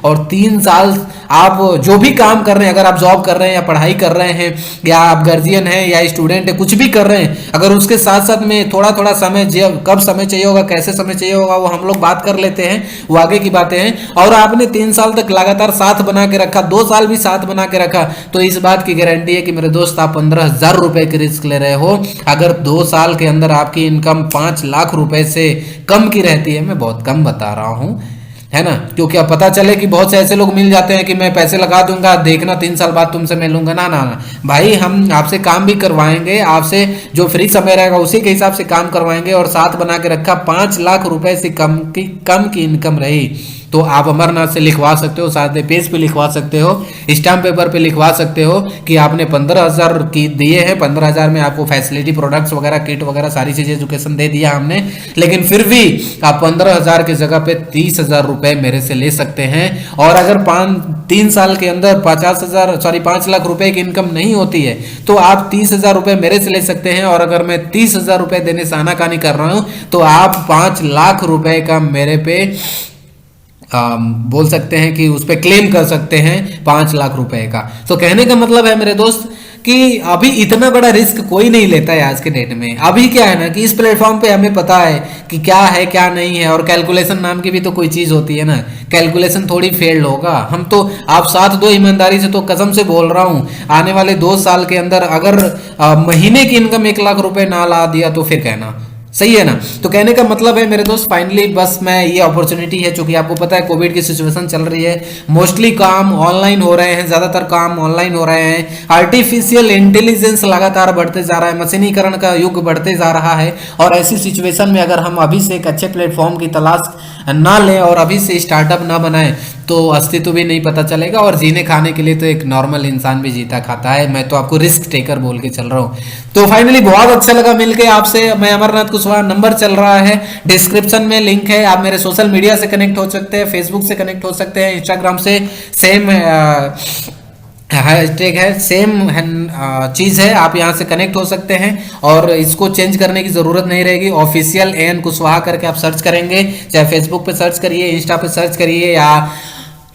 और 3 साल आप जो भी काम कर रहे हैं, अगर आप जॉब कर रहे हैं या पढ़ाई कर रहे हैं या आप गार्जियन हैं या स्टूडेंट है, कुछ भी कर रहे हैं, अगर उसके साथ साथ में थोड़ा थोड़ा समय, कब समय चाहिए होगा, कैसे समय चाहिए होगा, वो हम लोग बात कर लेते हैं, वो आगे की बातें हैं। और आपने 3 साल तक लगातार साथ बना के रखा, 2 साल भी साथ बना के रखा, तो इस बात की गारंटी है कि मेरे दोस्त आप 15,000 रुपए की रिस्क ले रहे हो। अगर 2 साल के अंदर आपकी इनकम 5 लाख रुपए से कम की रहती है, मैं बहुत कम बता रहा हूं, है ना, क्योंकि अब पता चले कि बहुत से ऐसे लोग मिल जाते हैं कि मैं पैसे लगा दूंगा, देखना 3 साल बाद तुमसे मिलूंगा। ना ना ना भाई, हम आपसे काम भी करवाएंगे, आपसे जो फ्री समय रहेगा उसी के हिसाब से काम करवाएंगे, और साथ बना के रखा 5 लाख रुपए से कम की इनकम रही तो आप अमरनाथ से लिखवा सकते हो, साथ में पेज पे लिखवा सकते हो, स्टाम्प पेपर पे लिखवा सकते हो कि आपने 15,000 की दिए हैं, 15,000 में आपको फैसिलिटी, प्रोडक्ट्स वगैरह, किट वगैरह सारी चीजें, एजुकेशन दे दिया हमने, लेकिन फिर भी आप 15,000 की जगह पे 30,000 रुपए मेरे से ले सकते हैं। और अगर 3 साल के अंदर 5 लाख रुपए की इनकम नहीं होती है तो आप 30,000 रुपए मेरे से ले सकते हैं। और अगर मैं 30,000 रुपए देने से आनाकानी कर रहा हूं तो आप 5 लाख रुपए का मेरे पे बोल सकते हैं कि उस पर क्लेम कर सकते हैं 5 लाख रुपए का। तो कहने का मतलब है मेरे दोस्त कि अभी इतना बड़ा रिस्क कोई नहीं लेता है आज के डेट में। अभी क्या है ना कि इस प्लेटफॉर्म पे हमें पता है कि क्या है क्या नहीं है, और कैलकुलेशन नाम की भी तो कोई चीज होती है ना, कैलकुलेशन थोड़ी फेल्ड होगा। हम तो आप साथ दो, ईमानदारी से तो कसम से बोल रहा हूं, आने वाले 2 साल के अंदर अगर महीने की इनकम 1 लाख रुपए ना ला दिया तो फिर कहना सही है ना। तो कहने का मतलब है मेरे दोस्त, फाइनली बस मैं ये अपॉर्चुनिटी है, चूंकि आपको पता है कोविड की सिचुएशन चल रही है, मोस्टली काम ऑनलाइन हो रहे हैं, ज्यादातर काम ऑनलाइन हो रहे हैं, आर्टिफिशियल इंटेलिजेंस लगातार बढ़ते जा रहा है, मशीनीकरण का युग बढ़ते जा रहा है, और ऐसी सिचुएशन में अगर हम अभी से एक अच्छे प्लेटफॉर्म की तलाश ना लें और अभी से स्टार्टअप ना बनाएं तो अस्तित्व भी नहीं पता चलेगा, और जीने खाने के लिए तो एक नॉर्मल इंसान भी जीता खाता है। मैं तो आपको रिस्क टेकर बोल के चल रहा हूँ। तो फाइनली बहुत अच्छा लगा मिलके आपसे। मैं अमरनाथ कुशवाहा, नंबर चल रहा है डिस्क्रिप्शन में, लिंक है, आप मेरे सोशल मीडिया से कनेक्ट हो सकते हैं, फेसबुक से कनेक्ट हो सकते हैं, इंस्टाग्राम से सेम हैशटैग है, सेम चीज है, आप यहाँ से कनेक्ट हो सकते हैं, और इसको चेंज करने की जरूरत नहीं रहेगी। ऑफिशियल AN कुशवाहा करके आप सर्च करेंगे, चाहे फेसबुक पे सर्च करिए, इंस्टा पे सर्च करिए, या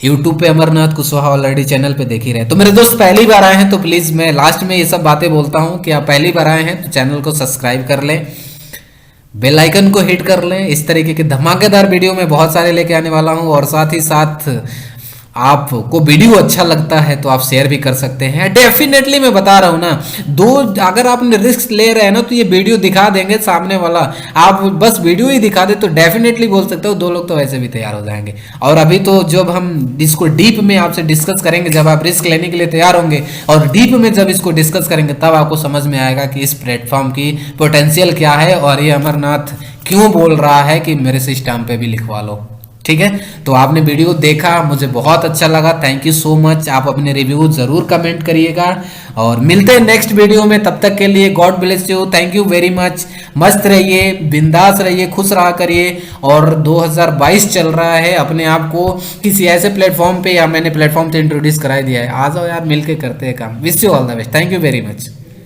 यूट्यूब पे अमरनाथ कुशवाहा ऑलरेडी चैनल पे देख ही रहे। तो मेरे दोस्त पहली बार आए हैं तो प्लीज, मैं लास्ट में ये सब बातें बोलता हूँ कि आप पहली बार आए हैं तो चैनल को सब्सक्राइब कर लें, बेल आइकन को हिट कर लें। इस तरीके के धमाकेदार वीडियो में बहुत सारे लेके आने वाला हूँ, और साथ ही साथ आपको वीडियो अच्छा लगता है तो आप शेयर भी कर सकते हैं। डेफिनेटली मैं बता रहा हूँ ना, दो अगर आपने रिस्क ले रहे हैं ना तो ये वीडियो दिखा देंगे सामने वाला, आप बस वीडियो ही दिखा दे तो डेफिनेटली बोल सकते हो 2 लोग तो वैसे भी तैयार हो जाएंगे। और अभी तो जब हम इसको डीप में आपसे डिस्कस करेंगे, जब आप रिस्क लेने के लिए तैयार होंगे और डीप में जब इसको डिस्कस करेंगे, तब आपको समझ में आएगा कि इस प्लेटफॉर्म की पोटेंशियल क्या है और ये अमरनाथ क्यों बोल रहा है कि मेरे से स्टैम्प पे भी लिखवा लो। ठीक है, तो आपने वीडियो देखा, मुझे बहुत अच्छा लगा, थैंक यू सो मच। आप अपने रिव्यू जरूर कमेंट करिएगा और मिलते हैं नेक्स्ट वीडियो में। तब तक के लिए God bless you, thank you very much. मस्त रहिए, बिंदास रहिए, खुश रहा करिए। और 2022 चल रहा है, अपने आप को किसी ऐसे प्लेटफॉर्म पे, या मैंने प्लेटफॉर्म पे इंट्रोड्यूस करा दिया है, आ जाओ यार मिलके करते हैं काम। Wish you all the best, thank you very much.